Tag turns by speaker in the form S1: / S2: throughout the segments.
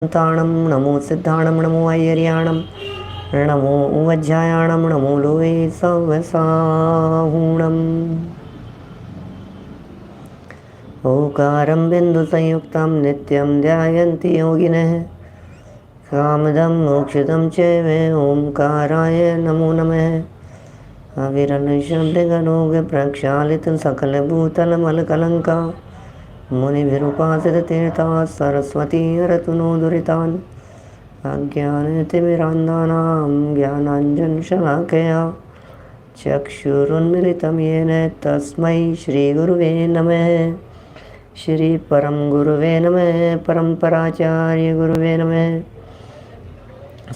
S1: ताणं नमो सिद्धाणं नमो ऐर्याणं नमो वज्रायाणं नमो लोहे सवसाहूणम् ओकारं बिन्दुसंयुक्तं नित्यं ध्यायन्ति योगिनः कामदं मोक्षदं चैव ओंकाराय नमो नमः अविरलशब्दगणोगप्रक्षालितं सकलभूतलमलकलङ्का मुनिभिरुपासिततीर्था सरस्वती हरतु नो दुरितान् अज्ञानतिमिरान्धानां ज्ञानाञ्जनशलाकया चक्षुरुन्मिलितं येन तस्मै श्रीगुरुवे नमः। श्री परम गुरुवे नमः। परम्पराचार्य गुरुवे नमः।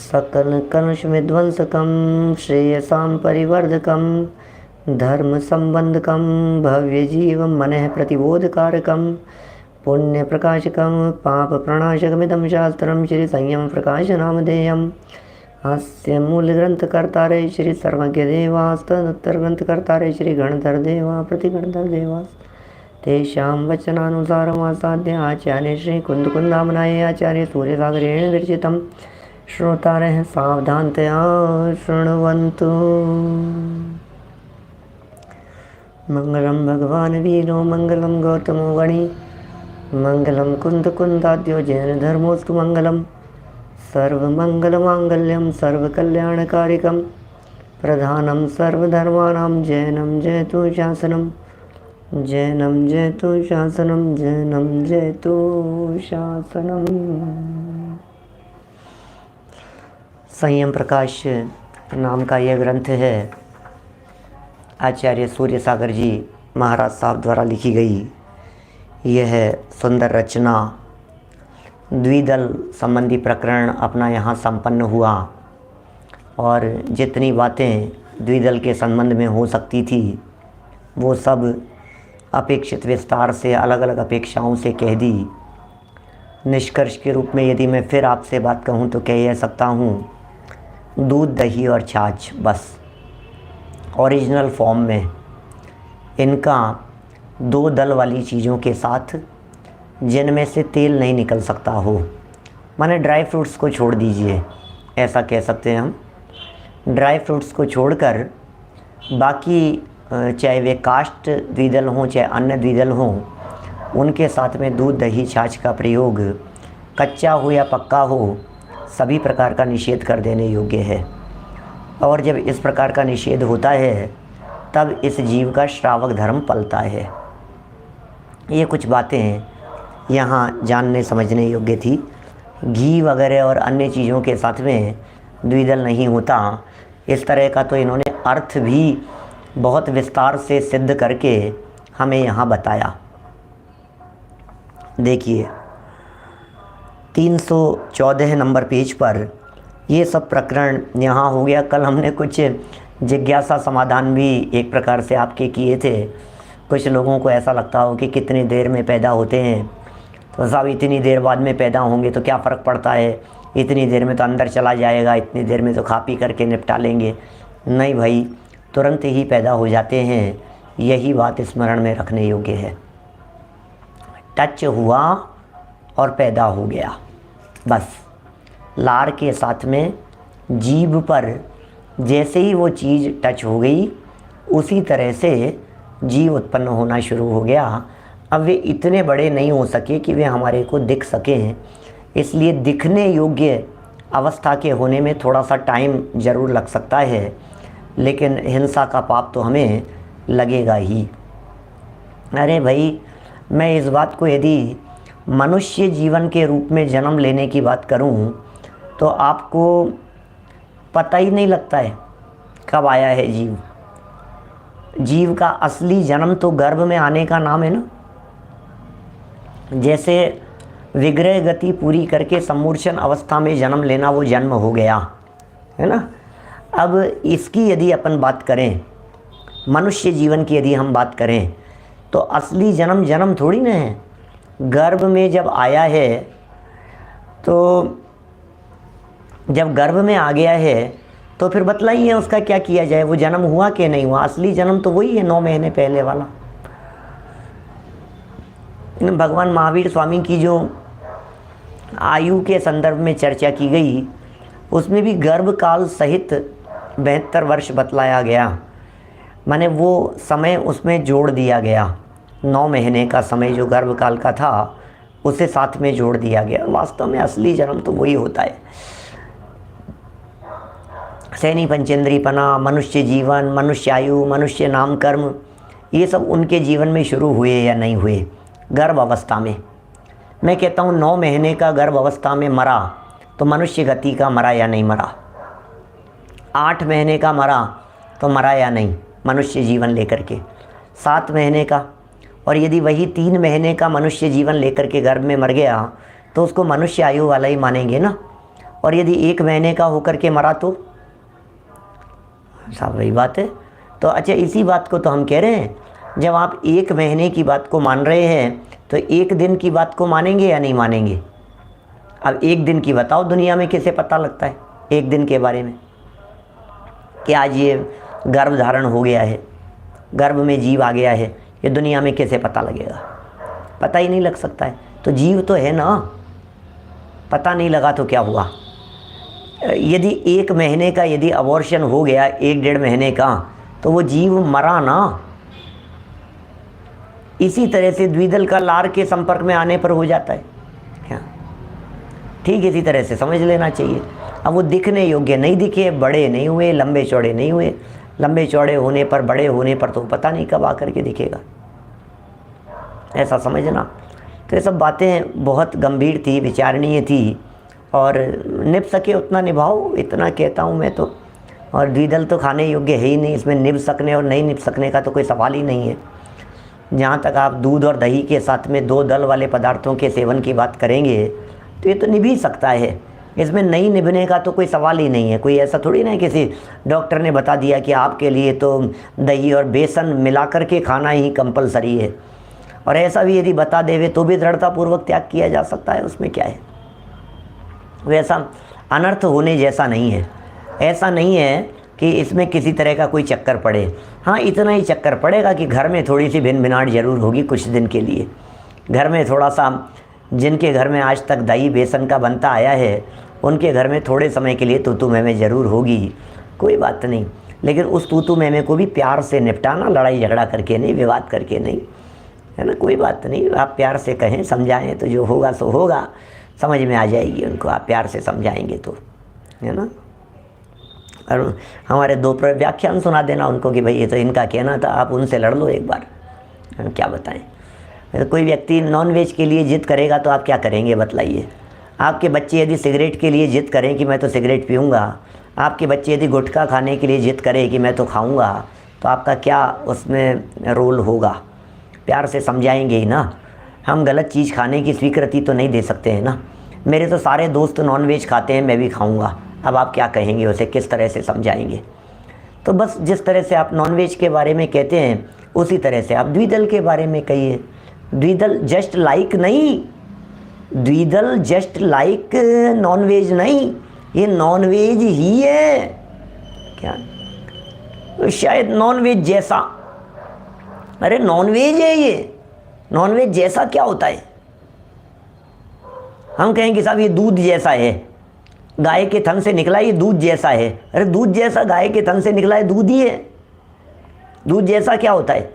S1: सकल कलुष विध्वंसकं श्रेयसां परिवर्धकं धर्म संबंधकं भव्य जीवं मनः प्रतिबोधकारकं पुण्य प्रकाशकं पाप प्रणाशकमिदं शास्त्रं श्री संयम प्रकाश नामधेयम् अस्य मूल ग्रंथकर्तारे श्री सर्वज्ञ देवास्तदुत्तर ग्रंथकर्तारे श्री गणधर देवा प्रतिगणधर देवास तेषां वचनानुसारमासाद्य आचार्य श्री कुन्दकुन्दामनाय आचार्य सूर्यसागरेण विरचितं श्रोतारः सावधानतया शृण्वन्तु। मंगलम भगवान वीरो मंगलम गौतमो गणी मंगलम कुंदाद्यो जैन धर्मोस्तु मंगलम सर्वमंगलमांगल्यम सर्वकल्याणकारिकम प्रधानम सर्वधर्माणां जैनम जयतु शासनम जैनम जयतु शासनम जैनम जयतु शासनम। संयम प्रकाश नाम का यह ग्रंथ है आचार्य सूर्य सागर जी महाराज साहब द्वारा लिखी गई। यह सुंदर रचना द्विदल संबंधी प्रकरण अपना यहाँ संपन्न हुआ और जितनी बातें द्विदल के संबंध में हो सकती थी वो सब अपेक्षित विस्तार से अलग अलग अपेक्षाओं से कह दी। निष्कर्ष के रूप में यदि मैं फिर आपसे बात कहूँ तो कह सकता हूँ दूध दही और छाछ बस ओरिजिनल फॉर्म में इनका दो दल वाली चीज़ों के साथ जिनमें से तेल नहीं निकल सकता हो, माने ड्राई फ्रूट्स को छोड़ दीजिए, ऐसा कह सकते हैं हम। ड्राई फ्रूट्स को छोड़कर बाकी चाहे वे काष्ठ द्विदल हों चाहे अन्य द्विदल हों उनके साथ में दूध दही छाछ का प्रयोग कच्चा हो या पक्का हो सभी प्रकार का निषेध कर देने योग्य है। और जब इस प्रकार का निषेध होता है तब इस जीव का श्रावक धर्म पलता है। ये कुछ बातें यहाँ जानने समझने योग्य थी। घी वगैरह और अन्य चीज़ों के साथ में द्विदल नहीं होता, इस तरह का तो इन्होंने अर्थ भी बहुत विस्तार से सिद्ध करके हमें यहाँ बताया। देखिए 314 नंबर पेज पर ये सब प्रकरण यहाँ हो गया। कल हमने कुछ जिज्ञासा समाधान भी एक प्रकार से आपके किए थे। कुछ लोगों को ऐसा लगता हो कि कितनी देर में पैदा होते हैं, तो साहब इतनी देर बाद में पैदा होंगे तो क्या फ़र्क पड़ता है, इतनी देर में तो अंदर चला जाएगा, इतनी देर में तो खा पी करके निपटा लेंगे। नहीं भाई, तुरंत ही पैदा हो जाते हैं। यही बात स्मरण में रखने योग्य है। टच हुआ और पैदा हो गया, बस। लार के साथ में जीभ पर जैसे ही वो चीज़ टच हो गई उसी तरह से जीव उत्पन्न होना शुरू हो गया। अब वे इतने बड़े नहीं हो सके कि वे हमारे को दिख सकें, इसलिए दिखने योग्य अवस्था के होने में थोड़ा सा टाइम ज़रूर लग सकता है, लेकिन हिंसा का पाप तो हमें लगेगा ही। अरे भाई, मैं इस बात को यदि मनुष्य जीवन के रूप में जन्म लेने की बात करूं तो आपको पता ही नहीं लगता है कब आया है जीव। जीव का असली जन्म तो गर्भ में आने का नाम है ना। जैसे विग्रह गति पूरी करके सम्मूर्छन अवस्था में जन्म लेना वो जन्म हो गया है ना। अब इसकी यदि अपन बात करें, मनुष्य जीवन की यदि हम बात करें तो असली जन्म जन्म थोड़ी ना है। गर्भ में जब आया है तो जब गर्भ में आ गया है तो फिर बतलाइए उसका क्या किया जाए, वो जन्म हुआ कि नहीं हुआ। असली जन्म तो वही है 9 महीने पहले वाला। भगवान महावीर स्वामी की जो आयु के संदर्भ में चर्चा की गई, उसमें भी गर्भकाल सहित 72 वर्ष बतलाया गया। माने वो समय उसमें जोड़ दिया गया, 9 महीने का समय जो गर्भकाल का था उसे साथ में जोड़ दिया गया। वास्तव में असली जन्म तो वही होता है। सैनी पंचेंद्रीपना, मनुष्य जीवन, मनुष्य आयु, मनुष्य नाम कर्म, ये सब उनके जीवन में शुरू हुए या नहीं हुए गर्भ अवस्था में। मैं कहता हूँ 9 महीने का गर्भ अवस्था में मरा तो मनुष्य गति का मरा या नहीं मरा। 8 महीने का मरा तो मरा या नहीं मनुष्य जीवन लेकर के। 7 महीने का, और यदि वही 3 महीने का मनुष्य जीवन लेकर के गर्भ में मर गया तो उसको मनुष्य आयु वाला ही मानेंगे ना। और यदि 1 महीने का होकर के मरा तो साहब वही बात है। तो अच्छा, इसी बात को तो हम कह रहे हैं, जब आप 1 महीने की बात को मान रहे हैं तो 1 दिन की बात को मानेंगे या नहीं मानेंगे। अब 1 दिन की बताओ, दुनिया में किसे पता लगता है 1 दिन के बारे में कि आज ये गर्भ धारण हो गया है, गर्भ में जीव आ गया है, ये दुनिया में कैसे पता लगेगा। पता ही नहीं लग सकता है। तो जीव तो है ना, पता नहीं लगा तो क्या हुआ। यदि 1 महीने का यदि अबॉर्शन हो गया 1-1.5 महीने का तो वो जीव मरा ना। इसी तरह से द्विदल का लार के संपर्क में आने पर हो जाता है क्या, ठीक इसी तरह से समझ लेना चाहिए। अब वो दिखने योग्य नहीं दिखे, बड़े नहीं हुए, लंबे चौड़े नहीं हुए। लंबे चौड़े होने पर, बड़े होने पर तो पता नहीं कब आकर के दिखेगा, ऐसा समझना। तो ये सब बातें बहुत गंभीर थी, विचारणीय थी, और निभ सके उतना निभाओ, इतना कहता हूँ मैं तो। और द्विदल तो खाने योग्य है ही नहीं, इसमें निभ सकने और नहीं निभ सकने का तो कोई सवाल ही नहीं है। जहाँ तक आप दूध और दही के साथ में 2 दल वाले पदार्थों के सेवन की बात करेंगे तो ये तो निभ ही सकता है, इसमें नहीं निभने का तो कोई सवाल ही नहीं है। कोई ऐसा थोड़ी ना किसी डॉक्टर ने बता दिया कि आपके लिए तो दही और बेसन मिला कर के खाना ही कंपलसरी है। और ऐसा भी यदि बता देवे तो भी दृढ़तापूर्वक त्याग किया जा सकता है, उसमें क्या है। वैसा अनर्थ होने जैसा नहीं है। ऐसा नहीं है कि इसमें किसी तरह का कोई चक्कर पड़े। हाँ, इतना ही चक्कर पड़ेगा कि घर में थोड़ी सी भिन भिनाट जरूर होगी कुछ दिन के लिए। घर में थोड़ा सा, जिनके घर में आज तक दही बेसन का बनता आया है उनके घर में थोड़े समय के लिए तूतू मैमे ज़रूर होगी, कोई बात नहीं। लेकिन उस तूतू मैमे को भी प्यार से निपटाना, लड़ाई झगड़ा करके नहीं, विवाद करके नहीं, है ना। कोई बात नहीं, आप प्यार से कहें, समझाएं तो जो होगा सो होगा, समझ में आ जाएगी उनको। आप प्यार से समझाएंगे तो, है ना। और हमारे 2 व्याख्यान सुना देना उनको कि भाई ये तो इनका कहना था, आप उनसे लड़ लो एक बार, हम क्या बताएं। तो कोई व्यक्ति नॉनवेज के लिए जिद करेगा तो आप क्या करेंगे बतलाइए। आपके बच्चे यदि सिगरेट के लिए जिद करें कि मैं तो सिगरेट पीऊँगा, आपके बच्चे यदि गुटखा खाने के लिए जिद करें कि मैं तो खाऊँगा, तो आपका क्या उसमें रोल होगा। प्यार से समझाएंगे ही ना। हम गलत चीज़ खाने की स्वीकृति तो नहीं दे सकते हैं ना। मेरे तो सारे दोस्त नॉनवेज खाते हैं, मैं भी खाऊँगा, अब आप क्या कहेंगे उसे, किस तरह से समझाएंगे। तो बस जिस तरह से आप नॉनवेज के बारे में कहते हैं उसी तरह से आप द्विदल के बारे में कहिए। द्विदल जस्ट लाइक नहीं, द्विदल जस्ट लाइक नॉनवेज नहीं, ये नॉनवेज ही है क्या, तो शायद नॉनवेज जैसा। अरे नॉनवेज है ये, नॉनवेज जैसा क्या होता है। हम कहें कि साहब ये दूध जैसा है, गाय के थन से निकला, ये दूध जैसा है। अरे दूध जैसा गाय के थन से निकला है, दूध ही है। दूध जैसा क्या होता है।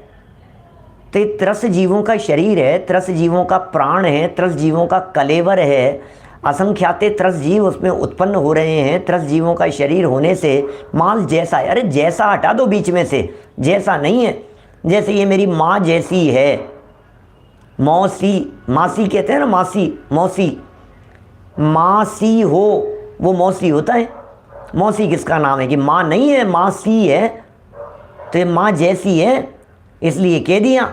S1: तो ये त्रस जीवों का शरीर है, त्रस जीवों का प्राण है, त्रस जीवों का कलेवर है। असंख्याते त्रस जीव उसमें उत्पन्न हो रहे हैं। त्रस जीवों का शरीर होने से मांस जैसा है। अरे जैसा हटा दो बीच में से, जैसा नहीं है। जैसे ये मेरी माँ जैसी है, मौसी, मासी कहते हैं ना, मासी, मौसी, मासी हो, वो मौसी होता है। मौसी किसका नाम है कि माँ नहीं है, मासी है। तो ये माँ जैसी है इसलिए कह दिया।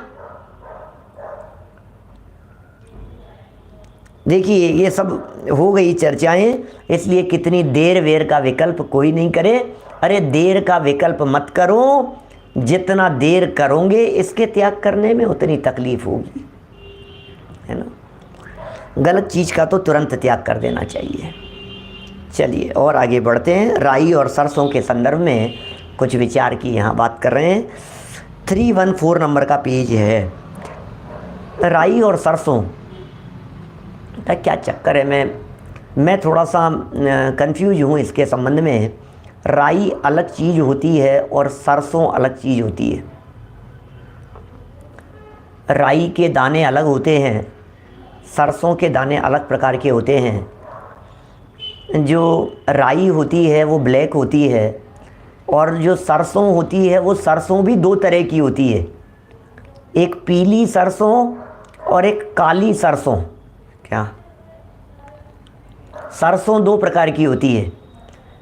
S1: देखिए ये सब हो गई चर्चाएं, इसलिए कितनी देर वेर का विकल्प कोई नहीं करे। अरे देर का विकल्प मत करो, जितना देर करोगे इसके त्याग करने में उतनी तकलीफ होगी, है ना। गलत चीज़ का तो तुरंत त्याग कर देना चाहिए। चलिए और आगे बढ़ते हैं। राई और सरसों के संदर्भ में कुछ विचार की यहाँ बात कर रहे हैं। 314 नंबर का पेज है। राई और सरसों क्या चक्कर है, मैं थोड़ा सा कंफ्यूज हूँ इसके संबंध में। राई अलग चीज़ होती है और सरसों अलग चीज़ होती है। राई के दाने अलग होते हैं, सरसों के दाने अलग प्रकार के होते हैं। जो राई होती है वो ब्लैक होती है, और जो सरसों होती है वो सरसों भी दो तरह की होती है, एक पीली सरसों और एक काली सरसों। क्या सरसों दो प्रकार की होती है,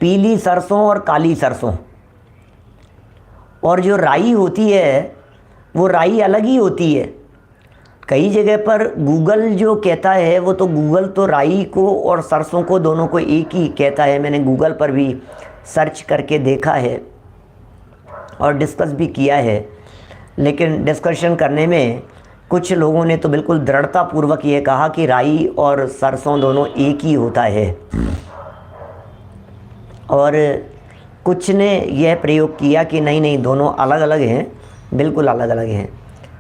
S1: पीली सरसों और काली सरसों। और जो राई होती है वो राई अलग ही होती है। कई जगह पर गूगल जो कहता है वो तो गूगल तो राई को और सरसों को दोनों को एक ही कहता है। मैंने गूगल पर भी सर्च करके देखा है और डिस्कस भी किया है, लेकिन डिस्कशन करने में कुछ लोगों ने तो बिल्कुल दृढ़तापूर्वक ये कहा कि राई और सरसों दोनों एक ही होता है, और कुछ ने यह प्रयोग किया कि नहीं नहीं दोनों अलग अलग हैं, बिल्कुल अलग अलग हैं।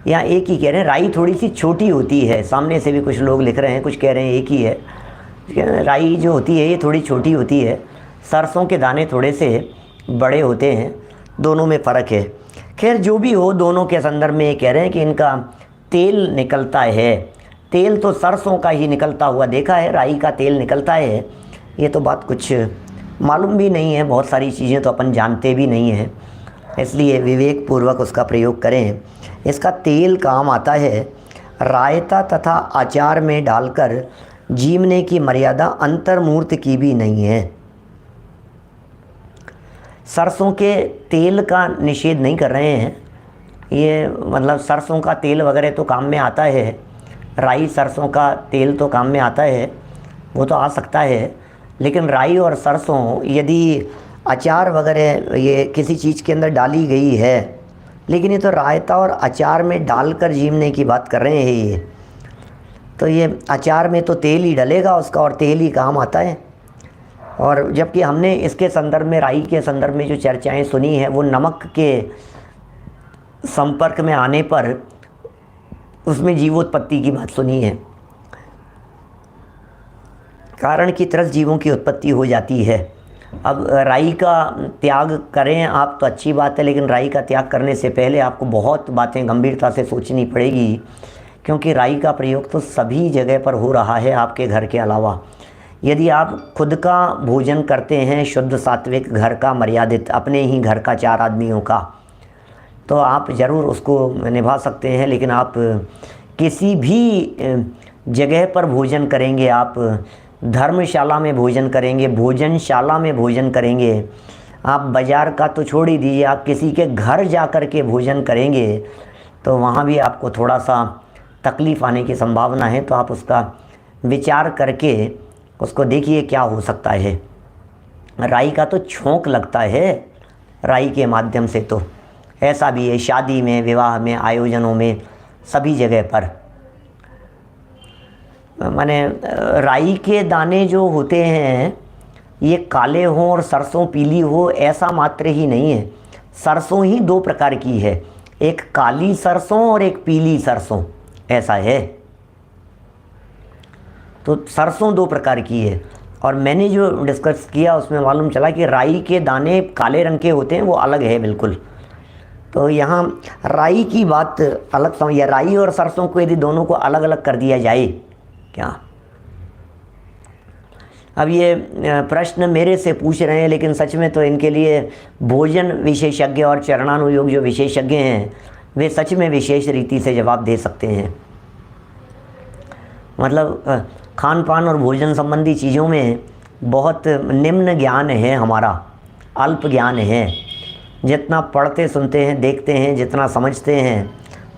S1: यहाँ एक ही कह रहे हैं, राई थोड़ी सी छोटी होती है। सामने से भी कुछ लोग लिख रहे हैं, कुछ कह रहे हैं एक ही है। राई जो होती है ये थोड़ी छोटी होती है, सरसों के दाने थोड़े से बड़े होते हैं, दोनों में फ़र्क है। खैर जो भी हो, दोनों के संदर्भ में ये कह रहे हैं कि इनका तेल निकलता है। तेल तो सरसों का ही निकलता हुआ देखा है, राई का तेल निकलता है ये तो बात कुछ मालूम भी नहीं है। बहुत सारी चीज़ें तो अपन जानते भी नहीं हैं, इसलिए विवेकपूर्वक उसका प्रयोग करें। इसका तेल काम आता है रायता तथा अचार में डालकर जीवने की मर्यादा अंतर्मूर्त की भी नहीं है। सरसों के तेल का निषेध नहीं कर रहे हैं, ये मतलब सरसों का तेल वगैरह तो काम में आता है, राई सरसों का तेल तो काम में आता है, वो तो आ सकता है। लेकिन राई और सरसों यदि अचार वगैरह ये किसी चीज़ के अंदर डाली गई है, लेकिन ये तो रायता और अचार में डालकर जीवने की बात कर रहे हैं ये, तो ये अचार में तो तेल ही डलेगा उसका और तेल ही काम आता है। और जबकि हमने इसके संदर्भ में, राई के संदर्भ में जो चर्चाएं सुनी हैं वो नमक के संपर्क में आने पर उसमें जीवोत्पत्ति की बात सुनी है। कारण की तरह जीवों की उत्पत्ति हो जाती है। अब राई का त्याग करें आप तो अच्छी बात है, लेकिन राई का त्याग करने से पहले आपको बहुत बातें गंभीरता से सोचनी पड़ेगी, क्योंकि राई का प्रयोग तो सभी जगह पर हो रहा है आपके घर के अलावा। यदि आप खुद का भोजन करते हैं शुद्ध सात्विक, घर का मर्यादित, अपने ही घर का 4 आदमियों का, तो आप ज़रूर उसको निभा सकते हैं। लेकिन आप किसी भी जगह पर भोजन करेंगे, आप धर्मशाला में भोजन करेंगे, भोजनशाला में भोजन करेंगे, आप बाज़ार का तो छोड़ ही दीजिए, आप किसी के घर जा कर के भोजन करेंगे तो वहाँ भी आपको थोड़ा सा तकलीफ़ आने की संभावना है। तो आप उसका विचार करके उसको देखिए क्या हो सकता है। राई का तो छोंक लगता है, राई के माध्यम से तो ऐसा भी है, शादी में, विवाह में, आयोजनों में, सभी जगह पर। माने राई के दाने जो होते हैं ये काले हों और सरसों पीली हो ऐसा मात्र ही नहीं है। सरसों ही 2 प्रकार की है, एक काली सरसों और एक पीली सरसों, ऐसा है। तो सरसों 2 प्रकार की है। और मैंने जो डिस्कस किया उसमें मालूम चला कि राई के दाने काले रंग के होते हैं, वो अलग है बिल्कुल। तो यहाँ राई की बात अलग समझ, या राई और सरसों को यदि दोनों को अलग अलग कर दिया जाए क्या। अब ये प्रश्न मेरे से पूछ रहे हैं, लेकिन सच में तो इनके लिए भोजन विशेषज्ञ और चरणानुयोग जो विशेषज्ञ हैं वे सच में विशेष रीति से जवाब दे सकते हैं। मतलब खान पान और भोजन संबंधी चीज़ों में बहुत निम्न ज्ञान है हमारा, अल्प ज्ञान है। जितना पढ़ते सुनते हैं, देखते हैं, जितना समझते हैं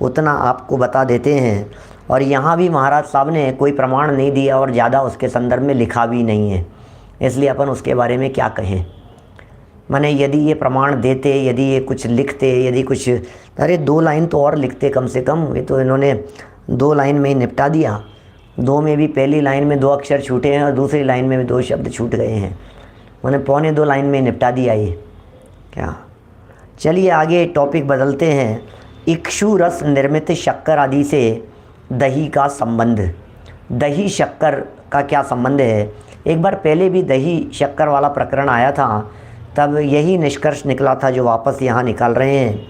S1: उतना आपको बता देते हैं। और यहाँ भी महाराज साहब ने कोई प्रमाण नहीं दिया और ज़्यादा उसके संदर्भ में लिखा भी नहीं है, इसलिए अपन उसके बारे में क्या कहें। माने यदि ये प्रमाण देते, यदि ये कुछ लिखते, यदि कुछ, अरे 2 लाइन तो और लिखते कम से कम। ये तो इन्होंने 2 लाइन में ही निपटा दिया। 2 में भी पहली लाइन में 2 अक्षर छूटे हैं और दूसरी लाइन में भी 2 शब्द छूट गए हैं। मैंने 1.25 लाइन में निपटा दिया ये क्या। चलिए आगे टॉपिक बदलते हैं। इक्षु रस निर्मित शक्कर आदि से दही का संबंध। दही शक्कर का क्या संबंध है। एक बार पहले भी दही शक्कर वाला प्रकरण आया था, तब यही निष्कर्ष निकला था जो वापस यहाँ निकाल रहे हैं।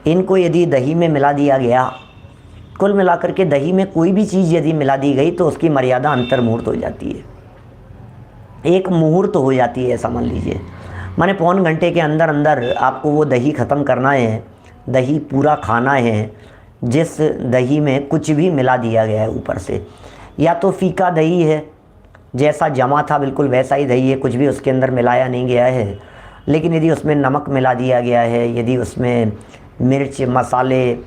S1: इनको यदि दही में मिला दिया गया, कुल मिलाकर के दही में कोई भी चीज़ यदि मिला दी गई तो उसकी मर्यादा अंतर्मुहूर्त हो जाती है, एक मुहूर्त हो जाती है, ऐसा मान लीजिए। माने पौन घंटे के अंदर अंदर आपको वो दही ख़त्म करना है, दही पूरा खाना है। जिस दही में कुछ भी मिला दिया गया है ऊपर से, या तो फीका दही है, जैसा जमा था बिल्कुल वैसा ही दही है, कुछ भी उसके अंदर मिलाया नहीं गया है, लेकिन यदि उसमें नमक मिला दिया गया है, यदि उसमें मिर्च मसाले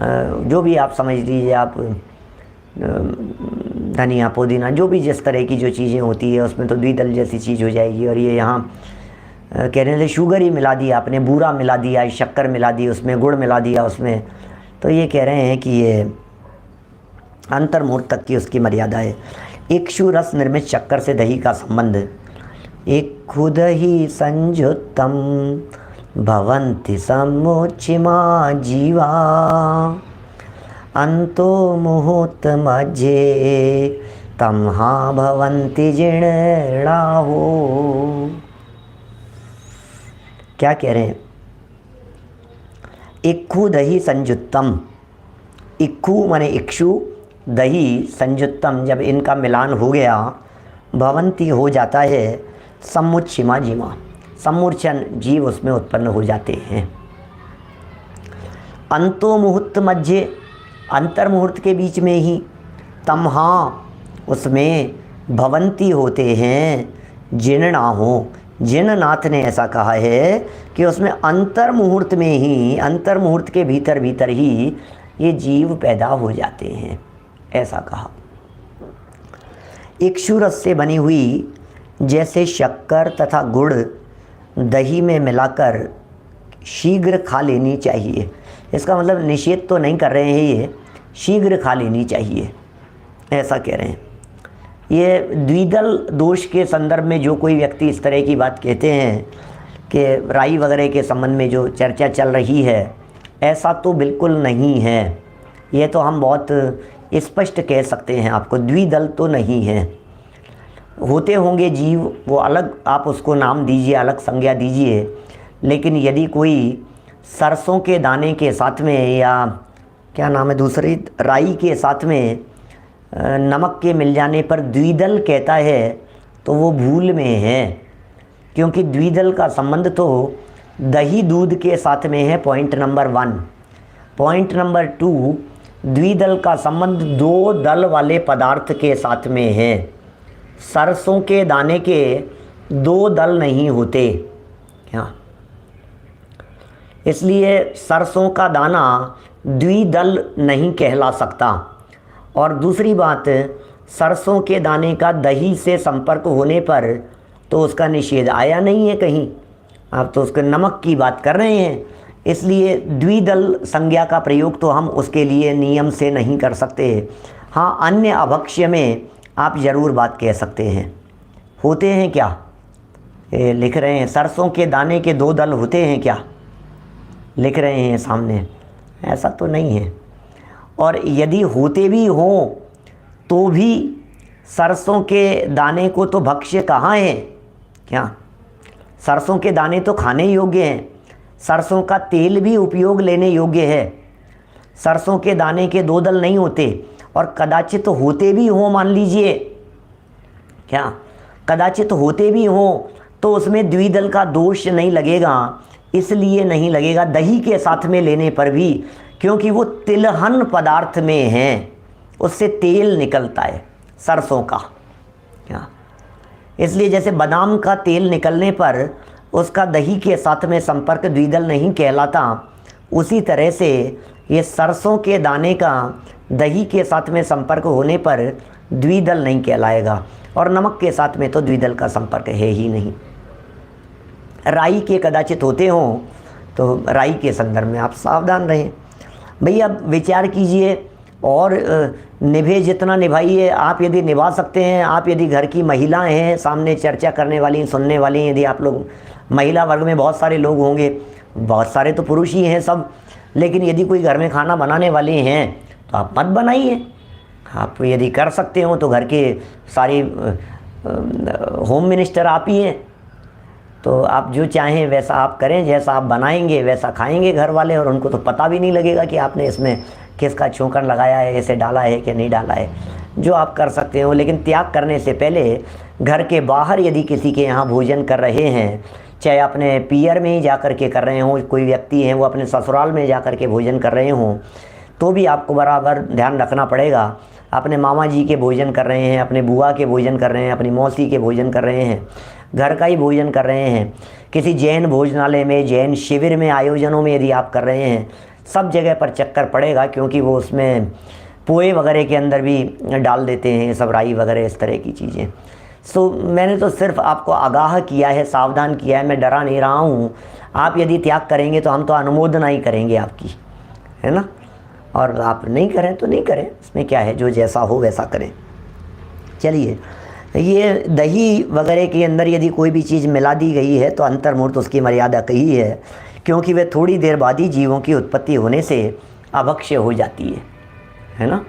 S1: जो भी आप समझ लीजिए, आप धनिया पुदीना जो भी जिस तरह की जो चीज़ें होती है उसमें तो द्विदल जैसी चीज़ हो जाएगी। और ये यहाँ कहने से शुगर ही मिला दिया आपने, बूरा मिला दिया, शक्कर मिला दी, उसमें गुड़ मिला दिया उसमें, तो ये कह रहे हैं कि ये अंतर्मुहूर्त तक की उसकी मर्यादा है। इक्षु रस निर्मित शक्कर से दही का संबंध। इक्षु दही संयुक्तम भवन्ति सम्मुचिमा जीवा अंतो मुहूर्त मध्ये तमहा भवन्ति जीर्णाहो। क्या कह रहे हैं? इक्षु दही संयुक्तम, इक्षु माने इक्षु, दही संयुक्तम, जब इनका मिलान हो गया, भवंती हो जाता है, सम्मुचिमा जीवा, सम्मूर्छन जीव उसमें उत्पन्न हो जाते हैं। अंतो मुहूर्त मध्य, अंतर मुहूर्त के बीच में ही, तमहा उसमें, भवंती होते हैं, जीर्णा हो। जिननाथ ने ऐसा कहा है कि उसमें अंतर मुहूर्त में ही, अंतर मुहूर्त के भीतर भीतर ही ये जीव पैदा हो जाते हैं, ऐसा कहा। इक्षु रस से बनी हुई जैसे शक्कर तथा गुड़ दही में मिलाकर शीघ्र खा लेनी चाहिए। इसका मतलब निषेध तो नहीं कर रहे हैं, ये शीघ्र खा लेनी चाहिए, ऐसा कह रहे हैं। ये द्विदल दोष के संदर्भ में जो कोई व्यक्ति इस तरह की बात कहते हैं कि राई वगैरह के संबंध में जो चर्चा चल रही है, ऐसा तो बिल्कुल नहीं है। ये तो हम बहुत स्पष्ट कह सकते हैं आपको, द्विदल तो नहीं है। होते होंगे जीव, वो अलग आप उसको नाम दीजिए, अलग संज्ञा दीजिए, लेकिन यदि कोई सरसों के दाने के साथ में, या क्या नाम है दूसरी, राई के साथ में नमक के मिल जाने पर द्विदल कहता है, तो वो भूल में है, क्योंकि द्विदल का संबंध तो दही दूध के साथ में है, पॉइंट नंबर 1। पॉइंट नंबर 2, द्विदल का संबंध दो दल वाले पदार्थ के साथ में है। सरसों के दाने के दो दल नहीं होते क्या, इसलिए सरसों का दाना द्विदल नहीं कहला सकता। और दूसरी बात, सरसों के दाने का दही से संपर्क होने पर तो उसका निषेध आया नहीं है कहीं, आप तो उसके नमक की बात कर रहे हैं, इसलिए द्विदल संज्ञा का प्रयोग तो हम उसके लिए नियम से नहीं कर सकते। हाँ, अन्य अभक्ष्य में आप ज़रूर बात कह सकते हैं। होते हैं क्या, लिख रहे हैं सरसों के दाने के दो दल होते हैं क्या, लिख रहे हैं सामने, ऐसा तो नहीं है। और यदि होते भी हों तो भी सरसों के दाने को तो भक्ष्य कहाँ है क्या, सरसों के दाने तो खाने योग्य हैं, सरसों का तेल भी उपयोग लेने योग्य है। सरसों के दाने के दो दल नहीं होते, और कदाचित होते भी हों, मान लीजिए क्या, कदाचित होते भी हों तो उसमें द्विदल का दोष नहीं लगेगा। इसलिए नहीं लगेगा दही के साथ में लेने पर भी, क्योंकि वो तिलहन पदार्थ में है, उससे तेल निकलता है सरसों का क्या, इसलिए जैसे बादाम का तेल निकलने पर उसका दही के साथ में संपर्क द्विदल नहीं कहलाता, उसी तरह से ये सरसों के दाने का दही के साथ में संपर्क होने पर द्विदल नहीं कहलाएगा, और नमक के साथ में तो द्विदल का संपर्क है ही नहीं। राई के कदाचित होते हों तो राई के संदर्भ में आप सावधान रहें। भैया विचार कीजिए और निभे जितना निभाइए। आप यदि निभा सकते हैं, आप यदि घर की महिला हैं, सामने चर्चा करने वाली, सुनने वाली, यदि आप लोग महिला वर्ग में बहुत सारे लोग होंगे, बहुत सारे तो पुरुष ही हैं सब, लेकिन यदि कोई घर में खाना बनाने वाले हैं तो आप मत बनाइए, आप यदि कर सकते हो तो घर के सारी होम मिनिस्टर आप ही हैं, तो आप जो चाहें वैसा आप करें, जैसा आप बनाएंगे वैसा खाएंगे घर वाले, और उनको तो पता भी नहीं लगेगा कि आपने इसमें किसका छौंकन लगाया है, इसे डाला है कि नहीं डाला है, जो आप कर सकते हो। लेकिन त्याग करने से पहले घर के बाहर यदि किसी के यहाँ भोजन कर रहे हैं, चाहे अपने पियर में ही जा कर के कर रहे हों, कोई व्यक्ति हैं वो अपने ससुराल में जा कर के भोजन कर रहे हों, तो भी आपको बराबर ध्यान रखना पड़ेगा। अपने मामा जी के भोजन कर रहे हैं, अपने बुआ के भोजन कर रहे हैं, अपनी मौसी के भोजन कर रहे हैं, घर का ही भोजन कर रहे हैं, किसी जैन भोजनालय में, जैन शिविर में, आयोजनों में यदि आप कर रहे हैं, सब जगह पर चक्कर पड़ेगा, क्योंकि वो उसमें पोए वगैरह के अंदर भी डाल देते हैं सब राई वगैरह, इस तरह की चीज़ें। सो मैंने तो सिर्फ आपको आगाह किया है, सावधान किया है, मैं डरा नहीं रहा हूँ। आप यदि त्याग करेंगे तो हम तो अनुमोदना ही करेंगे आपकी, है ना, और आप नहीं करें तो नहीं करें, इसमें क्या है, जो जैसा हो वैसा करें। चलिए, ये दही वगैरह के अंदर यदि कोई भी चीज़ मिला दी गई है तो अंतर्मूर्त उसकी मर्यादा कही है, क्योंकि वे थोड़ी देर बाद ही जीवों की उत्पत्ति होने से अभक्ष्य हो जाती है ना।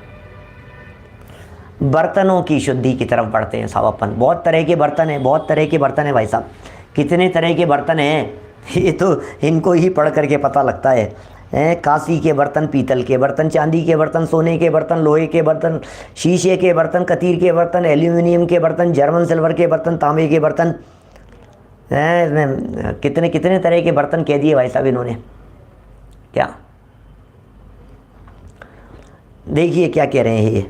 S1: बर्तनों की शुद्धि की तरफ बढ़ते हैं साहब अपन। बहुत तरह के बर्तन हैं, बहुत तरह के बर्तन हैं भाई साहब, कितने तरह के बर्तन हैं, ये तो इनको ही पढ़ करके पता लगता है। कांसी के बर्तन, पीतल के बर्तन, चांदी के बर्तन, सोने के बर्तन, लोहे के बर्तन, शीशे के बर्तन, कतीर के बर्तन, एल्यूमिनियम के बर्तन, जर्मन सिल्वर के बर्तन, तांबे के बर्तन, कितने कितने तरह के बर्तन कह दिए भाई साहब इन्होंने। क्या देखिए क्या कह रहे हैं ये।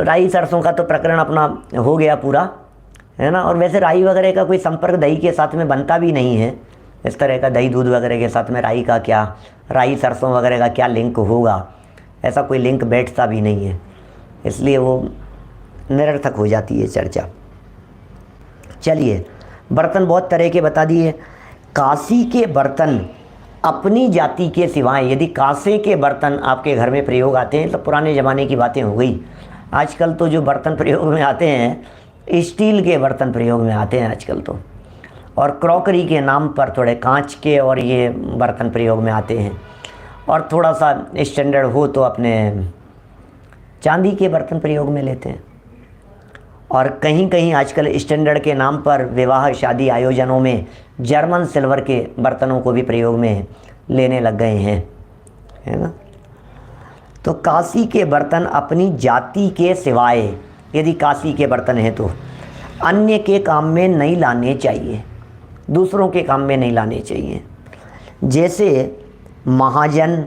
S1: राई सरसों का तो प्रकरण अपना हो गया पूरा, है ना। और वैसे राई वगैरह का कोई संपर्क दही के साथ में बनता भी नहीं है, इस तरह का दही दूध वगैरह के साथ में राई का क्या, राई सरसों वगैरह का क्या लिंक होगा, ऐसा कोई लिंक बैठता भी नहीं है, इसलिए वो निरर्थक हो जाती है चर्चा। चलिए, बर्तन बहुत तरह के बता दिए। कांसी के बर्तन अपनी जाति के सिवाय, यदि कांसे के बर्तन आपके घर में प्रयोग आते हैं तो पुराने ज़माने की बातें हो गई। आजकल तो जो बर्तन प्रयोग में आते हैं, स्टील के बर्तन प्रयोग में आते हैं आजकल तो, और क्रॉकरी के नाम पर थोड़े कांच के और ये बर्तन प्रयोग में आते हैं, और थोड़ा सा स्टैंडर्ड हो तो अपने चांदी के बर्तन प्रयोग में लेते हैं। और कहीं कहीं आजकल स्टैंडर्ड के नाम पर विवाह शादी आयोजनों में जर्मन सिल्वर के बर्तनों को भी प्रयोग में लेने लग गए हैं, है ना। तो कांसी के बर्तन अपनी जाति के सिवाय, यदि कांसी के बर्तन हैं तो अन्य के काम में नहीं लाने चाहिए, दूसरों के काम में नहीं लाने चाहिए। जैसे महाजन,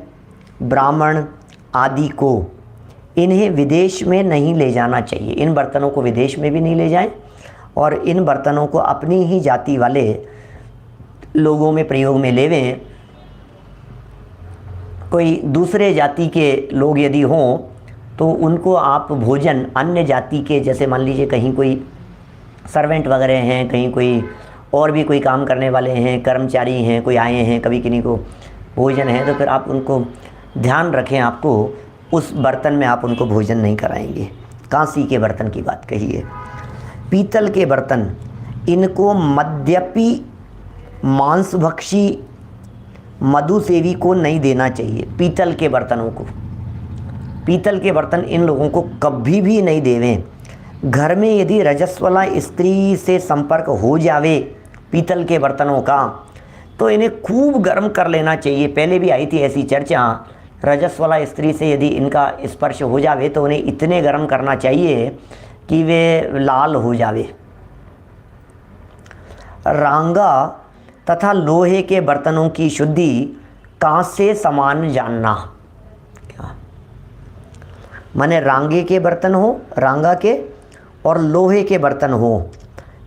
S1: ब्राह्मण आदि को इन्हें विदेश में नहीं ले जाना चाहिए, इन बर्तनों को विदेश में भी नहीं ले जाएं, और इन बर्तनों को अपनी ही जाति वाले लोगों में प्रयोग में लेवें। कोई दूसरे जाति के लोग यदि हों तो उनको आप भोजन अन्य जाति के, जैसे मान लीजिए कहीं कोई सर्वेंट वगैरह हैं, कहीं कोई और भी कोई काम करने वाले हैं, कर्मचारी हैं, कोई आए हैं, कभी किन्हीं को भोजन है, तो फिर आप उनको ध्यान रखें, आपको उस बर्तन में आप उनको भोजन नहीं कराएंगे। कांसी के बर्तन की बात कही है। पीतल के बर्तन, इनको मद्यपी, मांसभक्षी, मधुसेवी को नहीं देना चाहिए। पीतल के बर्तनों को, पीतल के बर्तन इन लोगों को कभी भी नहीं देवें। घर में यदि रजस्वला स्त्री से संपर्क हो जावे पीतल के बर्तनों का, तो इन्हें खूब गर्म कर लेना चाहिए। पहले भी आई थी ऐसी चर्चा, रजस्वला स्त्री से यदि इनका स्पर्श हो जावे तो उन्हें इतने गर्म करना चाहिए कि वे लाल हो जावे। रांगा तथा लोहे के बर्तनों की शुद्धि कांसे समान जानना। क्या माने, रांगे के बर्तन हो, रांगा के, और लोहे के बर्तन हो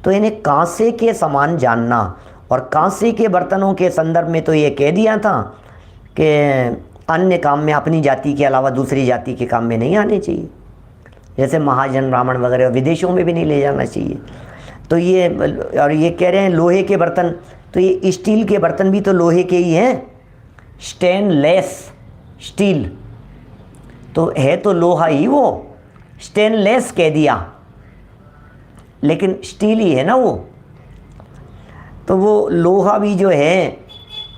S1: तो इन्हें कांसे के समान जानना। और कांसे के बर्तनों के संदर्भ में तो ये कह दिया था कि अन्य काम में अपनी जाति के अलावा दूसरी जाति के काम में नहीं आने चाहिए, जैसे महाजन, ब्राह्मण वगैरह विदेशों में भी नहीं ले जाना चाहिए। तो ये, और ये कह रहे हैं लोहे के बर्तन, तो ये स्टील के बर्तन भी तो लोहे के ही हैं, स्टेनलेस स्टील तो है, तो लोहा ही वो, स्टेनलेस कह दिया लेकिन स्टील ही है ना वो। तो वो लोहा भी जो है,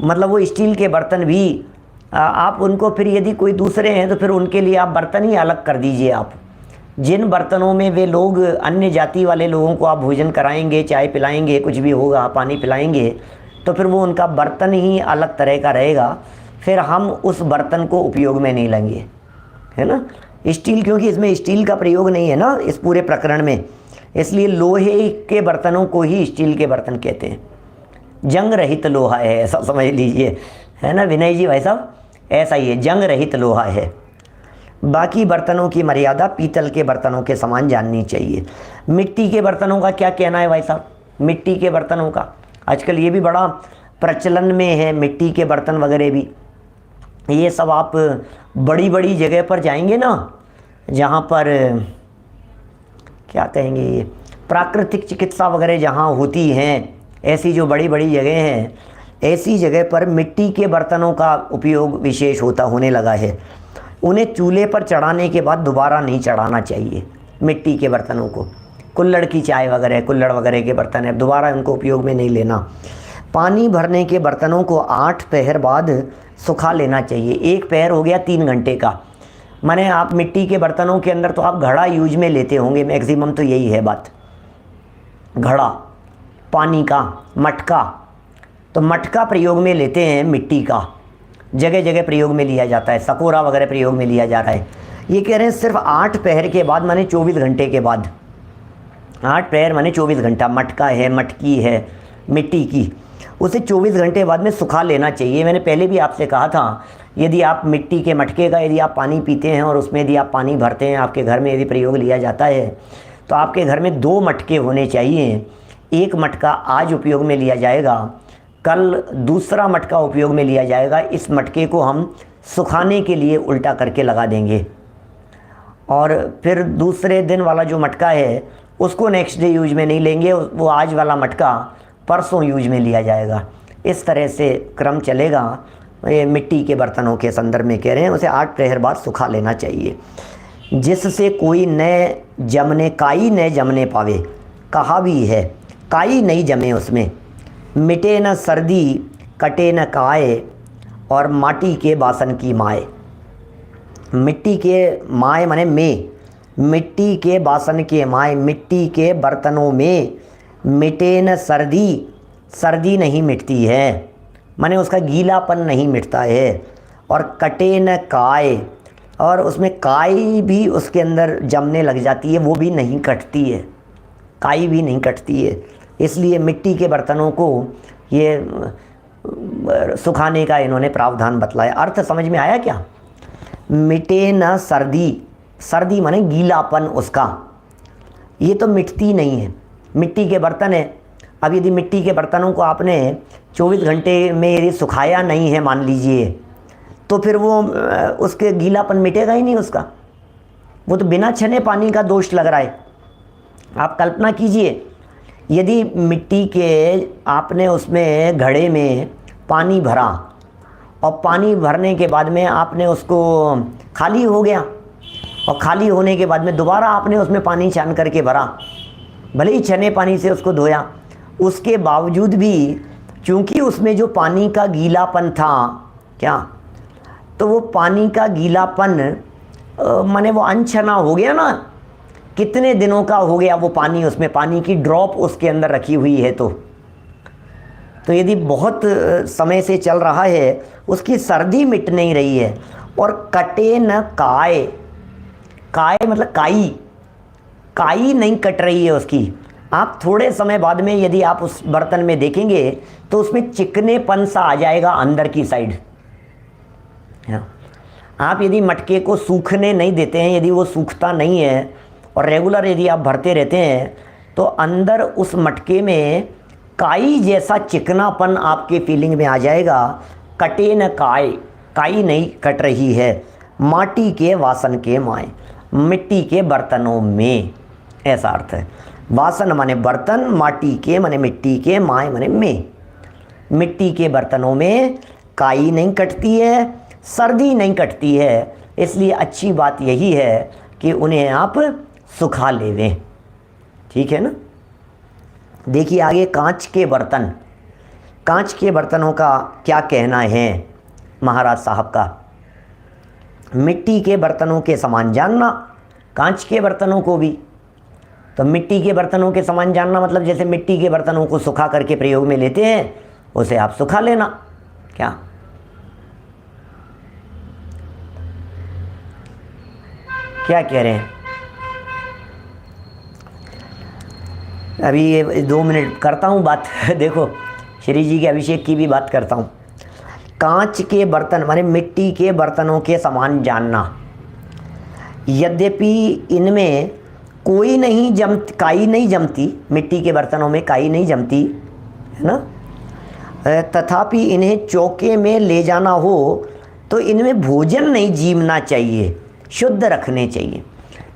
S1: मतलब वो स्टील के बर्तन भी आप उनको फिर यदि कोई दूसरे हैं तो फिर उनके लिए आप बर्तन ही अलग कर दीजिए। आप जिन बर्तनों में वे लोग अन्य जाति वाले लोगों को आप भोजन कराएंगे, चाय पिलाएंगे, कुछ भी होगा, पानी पिलाएंगे, तो फिर वो उनका बर्तन ही अलग तरह का रहेगा। फिर हम उस बर्तन को उपयोग में नहीं लेंगे, है ना। स्टील, क्योंकि इसमें स्टील का प्रयोग नहीं है ना इस पूरे प्रकरण में, इसलिए लोहे के बर्तनों को ही स्टील के बर्तन कहते हैं। जंग रहित लोहा है, ऐसा समझ लीजिए, है ना विनय जी भाई साहब, ऐसा ही है, जंग रहित लोहा है। बाकी बर्तनों की मर्यादा पीतल के बर्तनों के समान जाननी चाहिए। मिट्टी के बर्तनों का क्या कहना है भाई साहब? मिट्टी के बर्तनों का आजकल ये भी बड़ा प्रचलन में है, मिट्टी के बर्तन वगैरह भी। ये सब आप बड़ी बड़ी जगह पर जाएंगे ना, जहाँ पर क्या कहेंगे, ये प्राकृतिक चिकित्सा वगैरह जहाँ होती हैं, ऐसी जो बड़ी बड़ी जगह हैं, ऐसी जगह पर मिट्टी के बर्तनों का उपयोग विशेष होने लगा है। उन्हें चूल्हे पर चढ़ाने के बाद दोबारा नहीं चढ़ाना चाहिए मिट्टी के बर्तनों को। कुल्हड़ की चाय वगैरह, कुल्हड़ वगैरह के बर्तन है, दोबारा उनको उपयोग में नहीं लेना। पानी भरने के बर्तनों को 8 पहर बाद सुखा लेना चाहिए। 1 पहर हो गया 3 घंटे का, माने आप मिट्टी के बर्तनों के अंदर तो आप घड़ा यूज में लेते होंगे, मैक्सिमम तो यही है बात। घड़ा, पानी का मटका, तो मटका प्रयोग में लेते हैं मिट्टी का, जगह जगह प्रयोग में लिया जाता है, सकोरा वगैरह प्रयोग में लिया जा रहा है। ये कह रहे हैं सिर्फ 8 पहर के बाद, माने 24 घंटे के बाद। 8 पहर माने 24 घंटा, मटका है, मटकी है मिट्टी की, उसे 24 घंटे बाद में सुखा लेना चाहिए। मैंने पहले भी आपसे कहा था, यदि आप मिट्टी के मटके का यदि आप पानी पीते हैं और उसमें यदि आप पानी भरते हैं, आपके घर में यदि प्रयोग लिया जाता है, तो आपके घर में 2 मटके होने चाहिए। एक मटका आज उपयोग में लिया जाएगा, कल दूसरा मटका उपयोग में लिया जाएगा। इस मटके को हम सुखाने के लिए उल्टा करके लगा देंगे, और फिर दूसरे दिन वाला जो मटका है उसको नेक्स्ट डे यूज में नहीं लेंगे, वो आज वाला मटका परसों यूज में लिया जाएगा। इस तरह से क्रम चलेगा। ये मिट्टी के बर्तनों के संदर्भ में कह रहे हैं, उसे 8 पहर बाद सुखा लेना चाहिए। जिससे कोई न जमने, काई न जमने पावे, कहा भी है काई नहीं जमे उसमें। मिटे न सर्दी, कटे न काए, और माटी के बासन की माए। मिट्टी के माए माने में, मिट्टी के बासन के माए, मिट्टी के बर्तनों में मिटे न सर्दी, सर्दी नहीं मिटती है, माने उसका गीलापन नहीं मिटता है। और कटे न काय, और उसमें काई भी उसके अंदर जमने लग जाती है, वो भी नहीं कटती है, काई भी नहीं कटती है। इसलिए मिट्टी के बर्तनों को ये सुखाने का इन्होंने प्रावधान बतलाया। अर्थ समझ में आया क्या? मिटे न सर्दी, सर्दी माने गीलापन उसका, ये तो मिटती नहीं है। मिट्टी के बर्तन है, अब यदि मिट्टी के बर्तनों को आपने 24 घंटे में यदि सुखाया नहीं है मान लीजिए, तो फिर वो उसके गीलापन मिटेगा ही नहीं उसका, वो तो बिना छने पानी का दोष लग रहा है। आप कल्पना कीजिए, यदि मिट्टी के आपने उसमें घड़े में पानी भरा, और पानी भरने के बाद में आपने उसको खाली हो गया, और खाली होने के बाद में दोबारा आपने उसमें पानी छान करके भरा, भले ही छने पानी से उसको धोया, उसके बावजूद भी चूँकि उसमें जो पानी का गीलापन था क्या, तो वो पानी का गीलापन माने वो अनछना हो गया ना, कितने दिनों का हो गया वो पानी, उसमें पानी की ड्रॉप उसके अंदर रखी हुई है। तो यदि बहुत समय से चल रहा है, उसकी सर्दी मिट नहीं रही है। और कटे न काय, काय मतलब काई, काई नहीं कट रही है उसकी। आप थोड़े समय बाद में यदि आप उस बर्तन में देखेंगे तो उसमें चिकनेपन सा आ जाएगा अंदर की साइड। आप यदि मटके को सूखने नहीं देते हैं, यदि वो सूखता नहीं है और रेगुलर यदि आप भरते रहते हैं, तो अंदर उस मटके में काई जैसा चिकनापन आपके फीलिंग में आ जाएगा। कटे न काय, काई नहीं कट रही है। माटी के वासन के माए, मिट्टी के बर्तनों में, ऐसा अर्थ है। वासन माने बर्तन, माटी के माने मिट्टी के, माए माने में। मिट्टी के बर्तनों में काई नहीं कटती है, सर्दी नहीं कटती है। इसलिए अच्छी बात यही है कि उन्हें आप सुखा लेवें, ठीक है ना। देखिए आगे, कांच के बर्तन, कांच के बर्तनों का क्या कहना है। महाराज साहब का। मिट्टी के बर्तनों के समान जानना, कांच के बर्तनों को भी। तो मिट्टी के बर्तनों के समान जानना मतलब जैसे मिट्टी के बर्तनों को सुखा करके प्रयोग में लेते हैं, उसे आप सुखा लेना। क्या क्या कह रहे हैं? अभी ये 2 मिनट करता हूँ बात देखो, श्री जी के अभिषेक की भी बात करता हूँ। कांच के बर्तन माने मिट्टी के बर्तनों के समान जानना, यद्यपि इनमें काई नहीं जमती, मिट्टी के बर्तनों में काई नहीं जमती है ना, तथापि इन्हें चौके में ले जाना हो तो इनमें भोजन नहीं जीवना चाहिए, शुद्ध रखने चाहिए।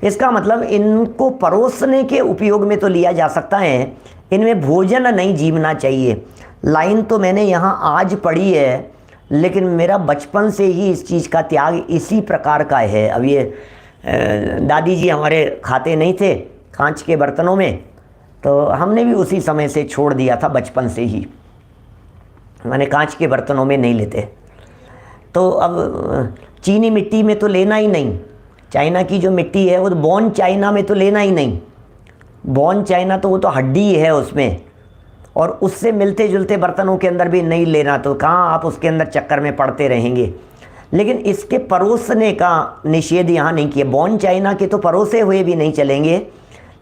S1: इसका मतलब इनको परोसने के उपयोग में तो लिया जा सकता है, इनमें भोजन नहीं जीवना चाहिए। लाइन तो मैंने यहाँ आज पढ़ी है, लेकिन मेरा बचपन से ही इस चीज़ का त्याग इसी प्रकार का है। अब ये दादी जी हमारे खाते नहीं थे कांच के बर्तनों में, तो हमने भी उसी समय से छोड़ दिया था, बचपन से ही मैंने कांच के बर्तनों में नहीं लेते। तो अब चीनी मिट्टी में तो लेना ही नहीं, चाइना की जो मिट्टी है वो तो बॉन चाइना में तो लेना ही नहीं। बॉन चाइना तो वो तो हड्डी है उसमें, और उससे मिलते जुलते बर्तनों के अंदर भी नहीं लेना, तो कहाँ आप उसके अंदर चक्कर में पड़ते रहेंगे। लेकिन इसके परोसने का निषेध यहाँ नहीं किया। बॉन चाइना के तो परोसे हुए भी नहीं चलेंगे,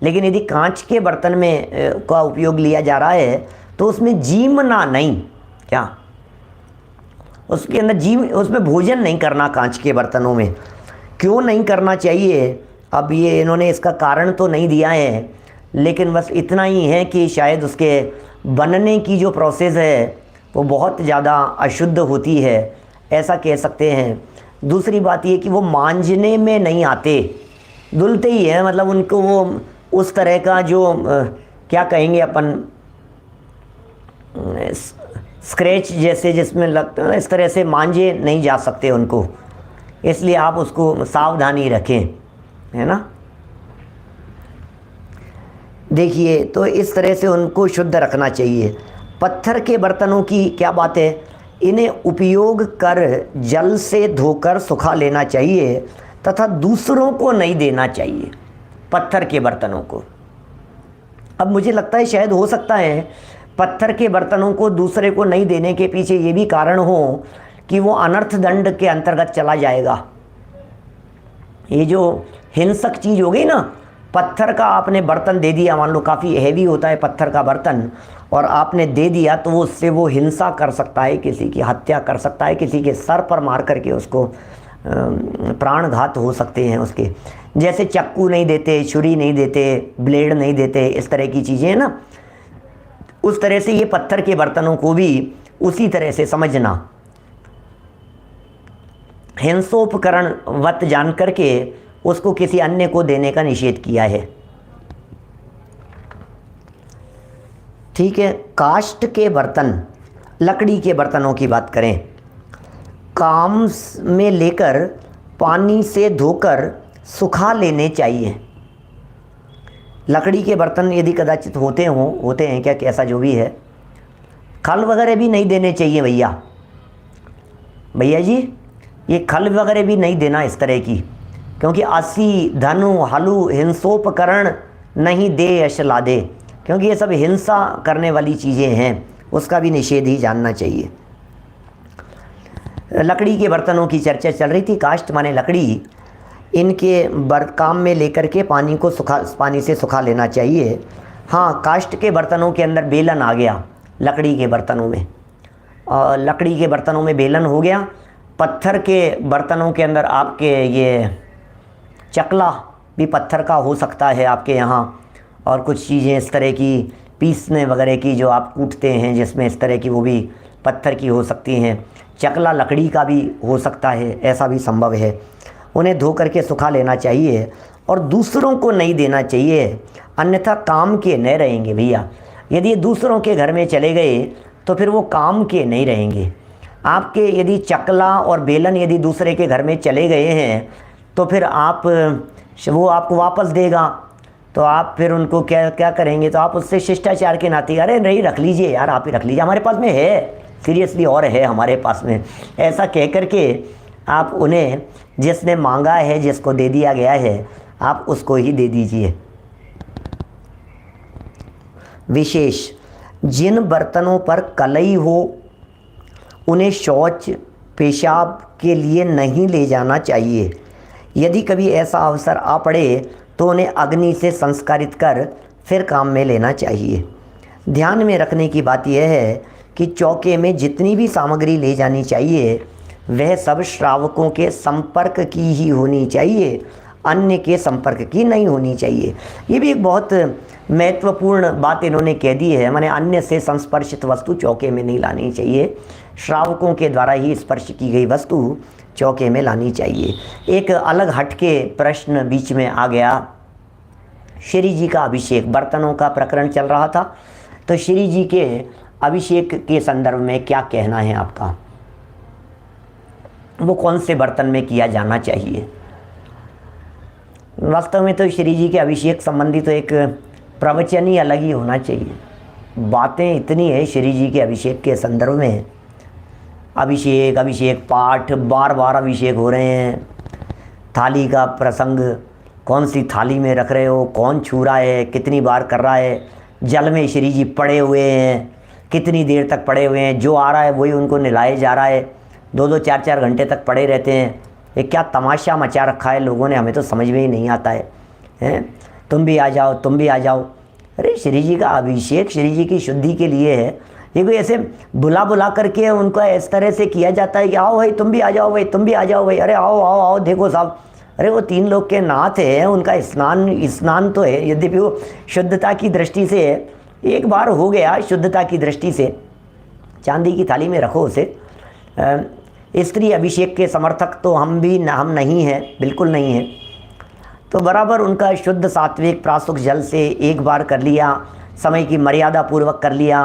S1: लेकिन यदि कांच के बर्तन में का उपयोग लिया जा रहा है तो उसमें जीमना नहीं, क्या उसके अंदर उसमें भोजन नहीं करना कांच के बर्तनों में। क्यों नहीं करना चाहिए, अब ये इन्होंने इसका कारण तो नहीं दिया है, लेकिन बस इतना ही है कि शायद उसके बनने की जो प्रोसेस है वो बहुत ज़्यादा अशुद्ध होती है, ऐसा कह सकते हैं। दूसरी बात ये कि वो मांजने में नहीं आते, धुलते ही है, मतलब उनको वो उस तरह का जो क्या कहेंगे अपन, स्क्रैच जैसे जिसमें लगता है, इस तरह से मांजे नहीं जा सकते उनको, इसलिए आप उसको सावधानी रखें, है ना। देखिए, तो इस तरह से उनको शुद्ध रखना चाहिए। पत्थर के बर्तनों की क्या बात है, इन्हें उपयोग कर जल से धोकर सुखा लेना चाहिए तथा दूसरों को नहीं देना चाहिए, पत्थर के बर्तनों को। अब मुझे लगता है शायद हो सकता है पत्थर के बर्तनों को दूसरे को नहीं देने के पीछे ये भी कारण हो कि वो अनर्थ दंड के अंतर्गत चला जाएगा। ये जो हिंसक चीज़ हो गई ना, पत्थर का आपने बर्तन दे दिया, मान लो काफ़ी हैवी होता है पत्थर का बर्तन, और आपने दे दिया तो वो उससे वो हिंसा कर सकता है, किसी की हत्या कर सकता है, किसी के सर पर मार करके उसको प्राणघात हो सकते हैं उसके। जैसे चाकू नहीं देते, छुरी नहीं देते, ब्लेड नहीं देते, इस तरह की चीज़ें हैं ना, उस तरह से ये पत्थर के बर्तनों को भी उसी तरह से समझना। हिंसोपकरण वत जान करके उसको किसी अन्य को देने का निषेध किया है। ठीक है, काष्ठ के बर्तन, लकड़ी के बर्तनों की बात करें, काम में लेकर पानी से धोकर सुखा लेने चाहिए। लकड़ी के बर्तन यदि कदाचित होते हैं क्या, कैसा जो भी है, खल वगैरह भी नहीं देने चाहिए भैया जी, ये खल वगैरह भी नहीं देना इस तरह की, क्योंकि असी धनु हलु हिंसोपकरण नहीं दे यश लादे, क्योंकि ये सब हिंसा करने वाली चीज़ें हैं, उसका भी निषेध ही जानना चाहिए। लकड़ी के बर्तनों की चर्चा चल रही थी, काष्ठ माने लकड़ी, इनके काम में लेकर के पानी से सुखा लेना चाहिए। हाँ, काष्ठ के बर्तनों के अंदर बेलन आ गया, लकड़ी के बर्तनों में, और लकड़ी के बर्तनों में बेलन हो गया। पत्थर के बर्तनों के अंदर आपके ये चकला भी पत्थर का हो सकता है आपके यहाँ, और कुछ चीज़ें इस तरह की पीसने वगैरह की जो आप कूटते हैं जिसमें इस तरह की, वो भी पत्थर की हो सकती हैं। चकला लकड़ी का भी हो सकता है, ऐसा भी संभव है। उन्हें धो करके सुखा लेना चाहिए और दूसरों को नहीं देना चाहिए, अन्यथा काम के नहीं रहेंगे भैया। यदि दूसरों के घर में चले गए तो फिर वो काम के नहीं रहेंगे। आपके यदि चकला और बेलन यदि दूसरे के घर में चले गए हैं तो फिर वो आपको वापस देगा, तो आप फिर उनको क्या करेंगे, तो आप उससे शिष्टाचार के नाते, अरे नहीं रख लीजिए यार, आप ही रख लीजिए, हमारे पास में है, सीरियसली और है हमारे पास में, ऐसा कह कर के आप उन्हें जिसने मांगा है, जिसको दे दिया गया है, आप उसको ही दे दीजिए। विशेष, जिन बर्तनों पर कलई हो उन्हें शौच पेशाब के लिए नहीं ले जाना चाहिए। यदि कभी ऐसा अवसर आ पड़े तो उन्हें अग्नि से संस्कारित कर फिर काम में लेना चाहिए। ध्यान में रखने की बात यह है कि चौके में जितनी भी सामग्री ले जानी चाहिए वह सब श्रावकों के संपर्क की ही होनी चाहिए, अन्य के संपर्क की नहीं होनी चाहिए। ये भी एक बहुत महत्वपूर्ण बात इन्होंने कह दी है, माने अन्य से संस्पर्शित वस्तु चौके में नहीं लानी चाहिए, श्रावकों के द्वारा ही स्पर्श की गई वस्तु चौके में लानी चाहिए। एक अलग हटके प्रश्न बीच में आ गया, श्री जी का अभिषेक, बर्तनों का प्रकरण चल रहा था, तो श्री जी के अभिषेक के संदर्भ में क्या कहना है आपका? वो कौन से बर्तन में किया जाना चाहिए? वास्तव में तो श्री जी के अभिषेक संबंधी तो एक प्रवचन ही अलग ही होना चाहिए। बातें इतनी है श्री जी के अभिषेक के संदर्भ में, अभिषेक पाठ, बार बार अभिषेक हो रहे हैं, थाली का प्रसंग, कौन सी थाली में रख रहे हो, कौन छू रहा है, कितनी बार कर रहा है, जल में श्री जी पड़े हुए हैं, कितनी देर तक पड़े हुए हैं, जो आ रहा है वही उनको नहलाए जा रहा है, 2-2 4-4 घंटे तक पड़े रहते हैं। ये क्या तमाशा मचा रखा है लोगों ने, हमें तो समझ में ही नहीं आता है, हैं? तुम भी आ जाओ, तुम भी आ जाओ। अरे श्री जी का अभिषेक श्री जी की शुद्धि के लिए है, ये कोई ऐसे बुला करके उनको इस तरह से किया जाता है कि आओ भाई तुम भी आ जाओ, भाई तुम भी आ जाओ, भाई अरे आओ आओ आओ, देखो साहब, अरे वो 3 लोग के नाथ हैं, उनका स्नान तो है, यद्यपि वो शुद्धता की दृष्टि से एक बार हो गया, शुद्धता की दृष्टि से चांदी की थाली में रखो उसे। स्त्री अभिषेक के समर्थक तो हम नहीं हैं, बिल्कुल नहीं हैं। तो बराबर उनका शुद्ध सात्विक प्रासुक जल से एक बार कर लिया, समय की मर्यादा पूर्वक कर लिया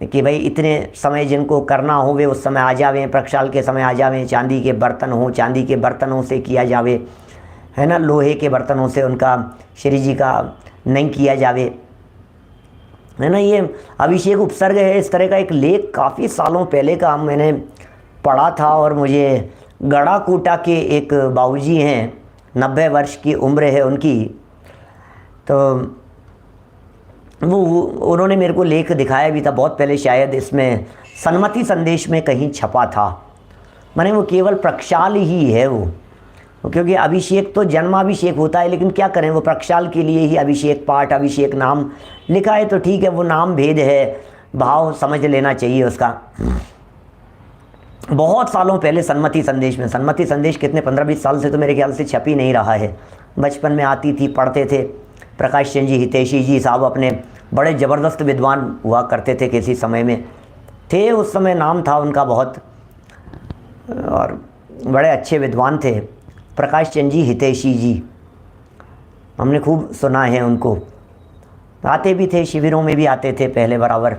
S1: कि भाई इतने समय जिनको करना हो वे उस समय आ जावें, प्रक्षाल के समय आ जावें, चांदी के बर्तन हो, चांदी के बर्तनों से किया जावे, है ना, लोहे के बर्तनों से उनका श्री जी का नहीं किया जावे, है ना। ये अभिषेक उपसर्ग है, इस तरह का एक लेख काफ़ी सालों पहले का मैंने पढ़ा था, और मुझे गड़ाकोटा के एक बाबूजी हैं, 90 वर्ष की उम्र है उनकी, तो वो उन्होंने मेरे को लेख दिखाया भी था बहुत पहले, शायद इसमें सन्मति संदेश में कहीं छपा था। माने वो केवल प्रक्षाल ही है वो, क्योंकि अभिषेक तो जन्माभिषेक होता है, लेकिन क्या करें, वो प्रक्षाल के लिए ही अभिषेक पाठ, अभिषेक नाम लिखा है, तो ठीक है, वो नाम भेद है, भाव समझ लेना चाहिए उसका। बहुत सालों पहले सन्मति संदेश में, सन्मति संदेश कितने 15-20 साल से तो मेरे ख्याल से छप ही नहीं रहा है, बचपन में आती थी, पढ़ते थे। प्रकाश चंद जी हितैषी जी साहब अपने बड़े ज़बरदस्त विद्वान हुआ करते थे, किसी समय में थे, उस समय नाम था उनका बहुत, और बड़े अच्छे विद्वान थे, प्रकाश चंद जी हितैषी जी, हमने खूब सुना है उनको। आते भी थे, शिविरों में भी आते थे पहले बराबर,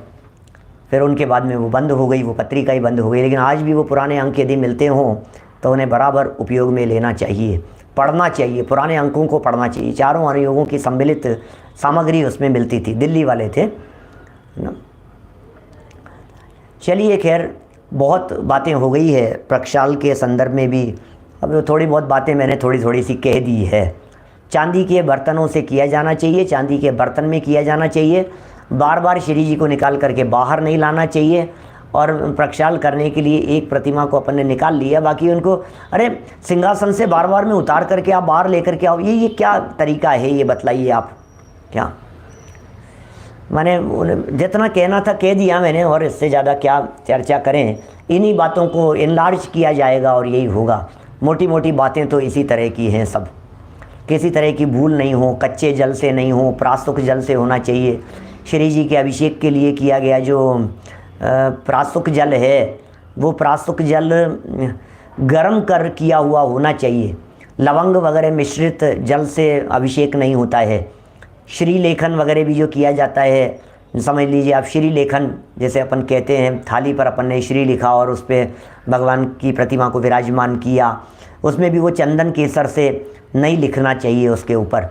S1: फिर उनके बाद में वो बंद हो गई, वो पत्रिका ही बंद हो गई, लेकिन आज भी वो पुराने अंक यदि मिलते हों तो उन्हें बराबर उपयोग में लेना चाहिए, पढ़ना चाहिए, पुराने अंकों को पढ़ना चाहिए। चारों अनुयोगों की सम्मिलित सामग्री उसमें मिलती थी, दिल्ली वाले थे ना। चलिए खैर, बहुत बातें हो गई है प्रक्षाल के संदर्भ में भी, अब थोड़ी बहुत बातें मैंने थोड़ी सी कह दी है। चांदी के बर्तनों से किया जाना चाहिए, चांदी के बर्तन में किया जाना चाहिए, बार बार श्री जी को निकाल करके बाहर नहीं लाना चाहिए, और प्रक्षाल करने के लिए एक प्रतिमा को अपन ने निकाल लिया, बाकी उनको अरे सिंहासन से बार बार में उतार करके आप बाहर लेकर के आओ, ये क्या तरीका है, ये बतलाइए आप। क्या मैंने जितना कहना था कह दिया मैंने, और इससे ज़्यादा क्या चर्चा करें, इन्हीं बातों को इनलार्ज किया जाएगा और यही होगा। मोटी मोटी बातें तो इसी तरह की हैं सब, किसी तरह की भूल नहीं हो, कच्चे जल से नहीं हो, प्रासुक जल से होना चाहिए। श्री जी के अभिषेक के लिए किया गया जो प्रासुक जल है, वो प्रासुक जल गर्म कर किया हुआ होना चाहिए, लवंग वगैरह मिश्रित जल से अभिषेक नहीं होता है। श्रीलेखन वगैरह भी जो किया जाता है, समझ लीजिए आप, श्रीलेखन जैसे अपन कहते हैं, थाली पर अपन ने श्री लिखा और उस पर भगवान की प्रतिमा को विराजमान किया, उसमें भी वो चंदन केसर से नहीं लिखना चाहिए उसके ऊपर,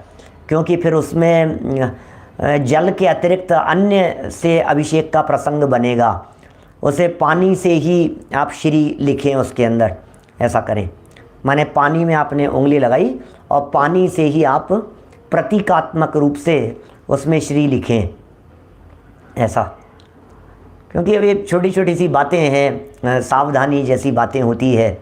S1: क्योंकि फिर उसमें जल के अतिरिक्त अन्य से अभिषेक का प्रसंग बनेगा, उसे पानी से ही आप श्री लिखें उसके अंदर, ऐसा करें। माने पानी में आपने उंगली लगाई और पानी से ही आप प्रतीकात्मक रूप से उसमें श्री लिखें, ऐसा। क्योंकि अब ये छोटी छोटी सी बातें हैं, सावधानी जैसी बातें होती है,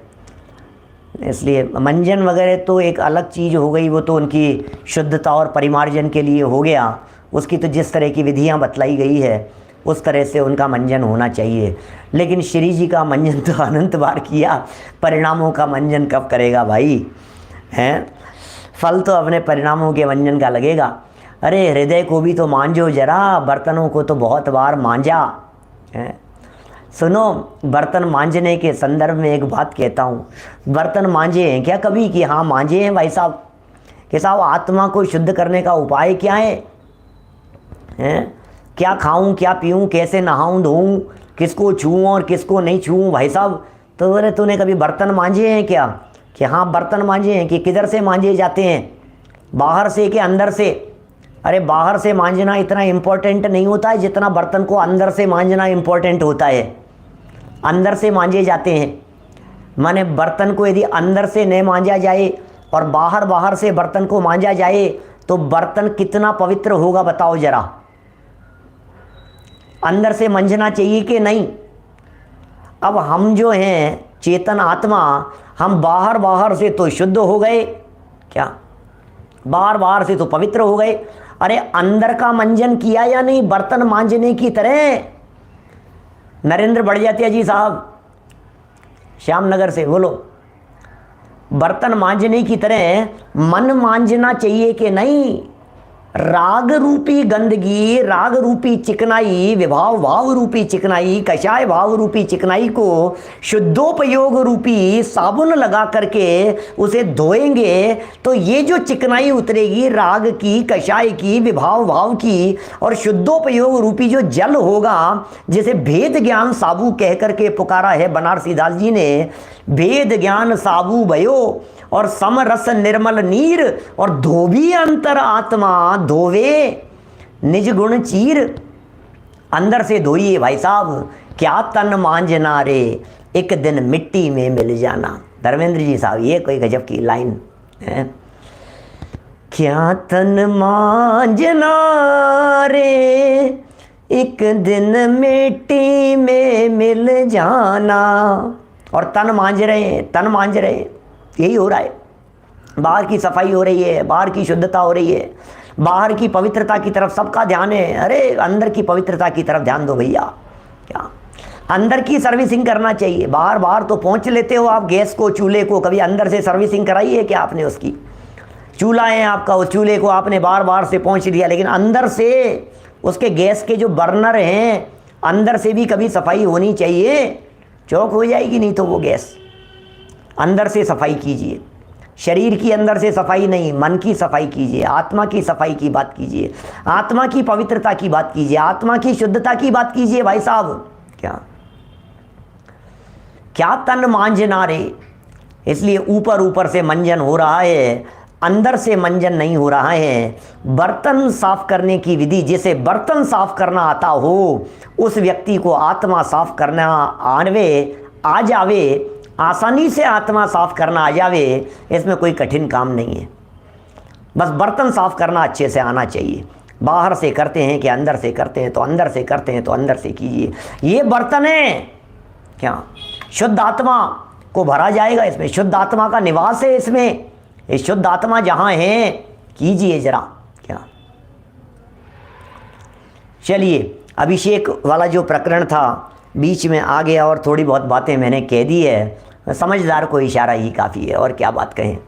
S1: इसलिए मंजन वगैरह तो एक अलग चीज़ हो गई, वो तो उनकी शुद्धता और परिमार्जन के लिए हो गया। उसकी तो जिस तरह की विधियां बतलाई गई है उस तरह से उनका मंजन होना चाहिए। लेकिन श्री जी का मंजन तो अनंत बार किया, परिणामों का मंजन कब करेगा भाई, हैं? फल तो अपने परिणामों के मंजन का लगेगा। अरे हृदय को भी तो मांझो जरा, बर्तनों को तो बहुत बार मांझा है। सुनो, बर्तन मांझने के संदर्भ में एक बात कहता हूँ, बर्तन मांझे हैं क्या कभी कि हाँ मांझे हैं भाई साहब? कि साहब आत्मा को शुद्ध करने का उपाय क्या है? क्या खाऊं, क्या पीऊं, कैसे नहाऊं धोऊं, किसको छूऊं और किसको नहीं छूऊं भाई साहब? तो अरे तूने कभी बर्तन मांझे हैं क्या? कि हाँ बर्तन मांझे हैं। कि किधर से मांझे जाते हैं, बाहर से कि अंदर से? अरे बाहर से मांझना इतना इम्पोर्टेंट नहीं होता है जितना बर्तन को अंदर से मांझना इम्पोर्टेंट होता है। अंदर से मांझे जाते हैं, माने बर्तन को यदि अंदर से नहीं मांझा जाए और बाहर से बर्तन को मांझा जाए तो बर्तन कितना पवित्र होगा बताओ जरा। अंदर से मांझना चाहिए कि नहीं? अब हम जो हैं चेतन आत्मा, हम बाहर से तो शुद्ध हो गए, क्या बाहर से तो पवित्र हो गए। अरे अंदर का मंजन किया या नहीं बर्तन मांझने की तरह? नरेंद्र बढ़ियातिया जी साहब श्यामनगर से, बोलो, बर्तन मांझने की तरह मन मांझना चाहिए कि नहीं? राग रूपी गंदगी, राग रूपी चिकनाई, विभाव भाव रूपी चिकनाई, कषाय भाव रूपी चिकनाई को शुद्धोपयोग रूपी साबुन लगा करके उसे धोएंगे तो ये जो चिकनाई उतरेगी राग की, कषाय की, विभाव भाव की, और शुद्धोपयोग रूपी जो जल होगा, जिसे भेद ज्ञान साबू कह करके पुकारा है बनारसी दास जी ने, भेद ज्ञान साबू भयो और समरस निर्मल नीर, और धोबी अंतर आत्मा धोवे निज गुण चीर। अंदर से धोइए भाई साहब, क्या तन मांझना रे एक दिन मिट्टी में मिल जाना। धर्मेंद्र जी साहब, ये कोई गजब की लाइन है। क्या तन मांझना रे एक दिन मिट्टी में मिल जाना, और तन मांझ रहे हैं, तन मांझ रहे हैं, यही हो रहा है। बाहर की सफाई हो रही है, बाहर की शुद्धता हो रही है, बाहर की पवित्रता की तरफ सबका ध्यान है। अरे अंदर की पवित्रता की तरफ ध्यान दो भैया। क्या अंदर की सर्विसिंग करना चाहिए। बाहर तो पहुंच लेते हो आप गैस को, चूल्हे को, कभी अंदर से सर्विसिंग कराई है क्या आपने उसकी? चूल्हा है आपका, उस चूल्हे को आपने बार से पहुंच लिया, लेकिन अंदर से उसके गैस के जो बर्नर हैं अंदर से भी कभी सफाई होनी चाहिए। चौक हो जाएगी नहीं तो वो गैस। अंदर से सफाई कीजिए, शरीर की अंदर से सफाई नहीं, मन की सफाई कीजिए, आत्मा की सफाई की बात कीजिए, आत्मा की पवित्रता की बात कीजिए, आत्मा की शुद्धता की बात कीजिए भाई साहब। क्या तन मांझना रे। इसलिए ऊपर से मंजन हो रहा है, अंदर से मंजन नहीं हो रहा है। बर्तन साफ करने की विधि, जिसे बर्तन साफ करना आता हो उस व्यक्ति को आत्मा साफ करना आ जावे, आसानी से आत्मा साफ करना आ जावे, इसमें कोई कठिन काम नहीं है। बस बर्तन साफ करना अच्छे से आना चाहिए। बाहर से करते हैं कि अंदर से करते हैं, तो अंदर से करते हैं तो अंदर से कीजिए। ये बर्तन है क्या, शुद्ध आत्मा को भरा जाएगा इसमें, शुद्ध आत्मा का निवास है इसमें। ये शुद्ध आत्मा जहां है, कीजिए जरा। क्या चलिए, अभिषेक वाला जो प्रकरण था बीच में आ गया और थोड़ी बहुत बातें मैंने कह दी है। समझदार को इशारा ही काफ़ी है, और क्या बात कहें।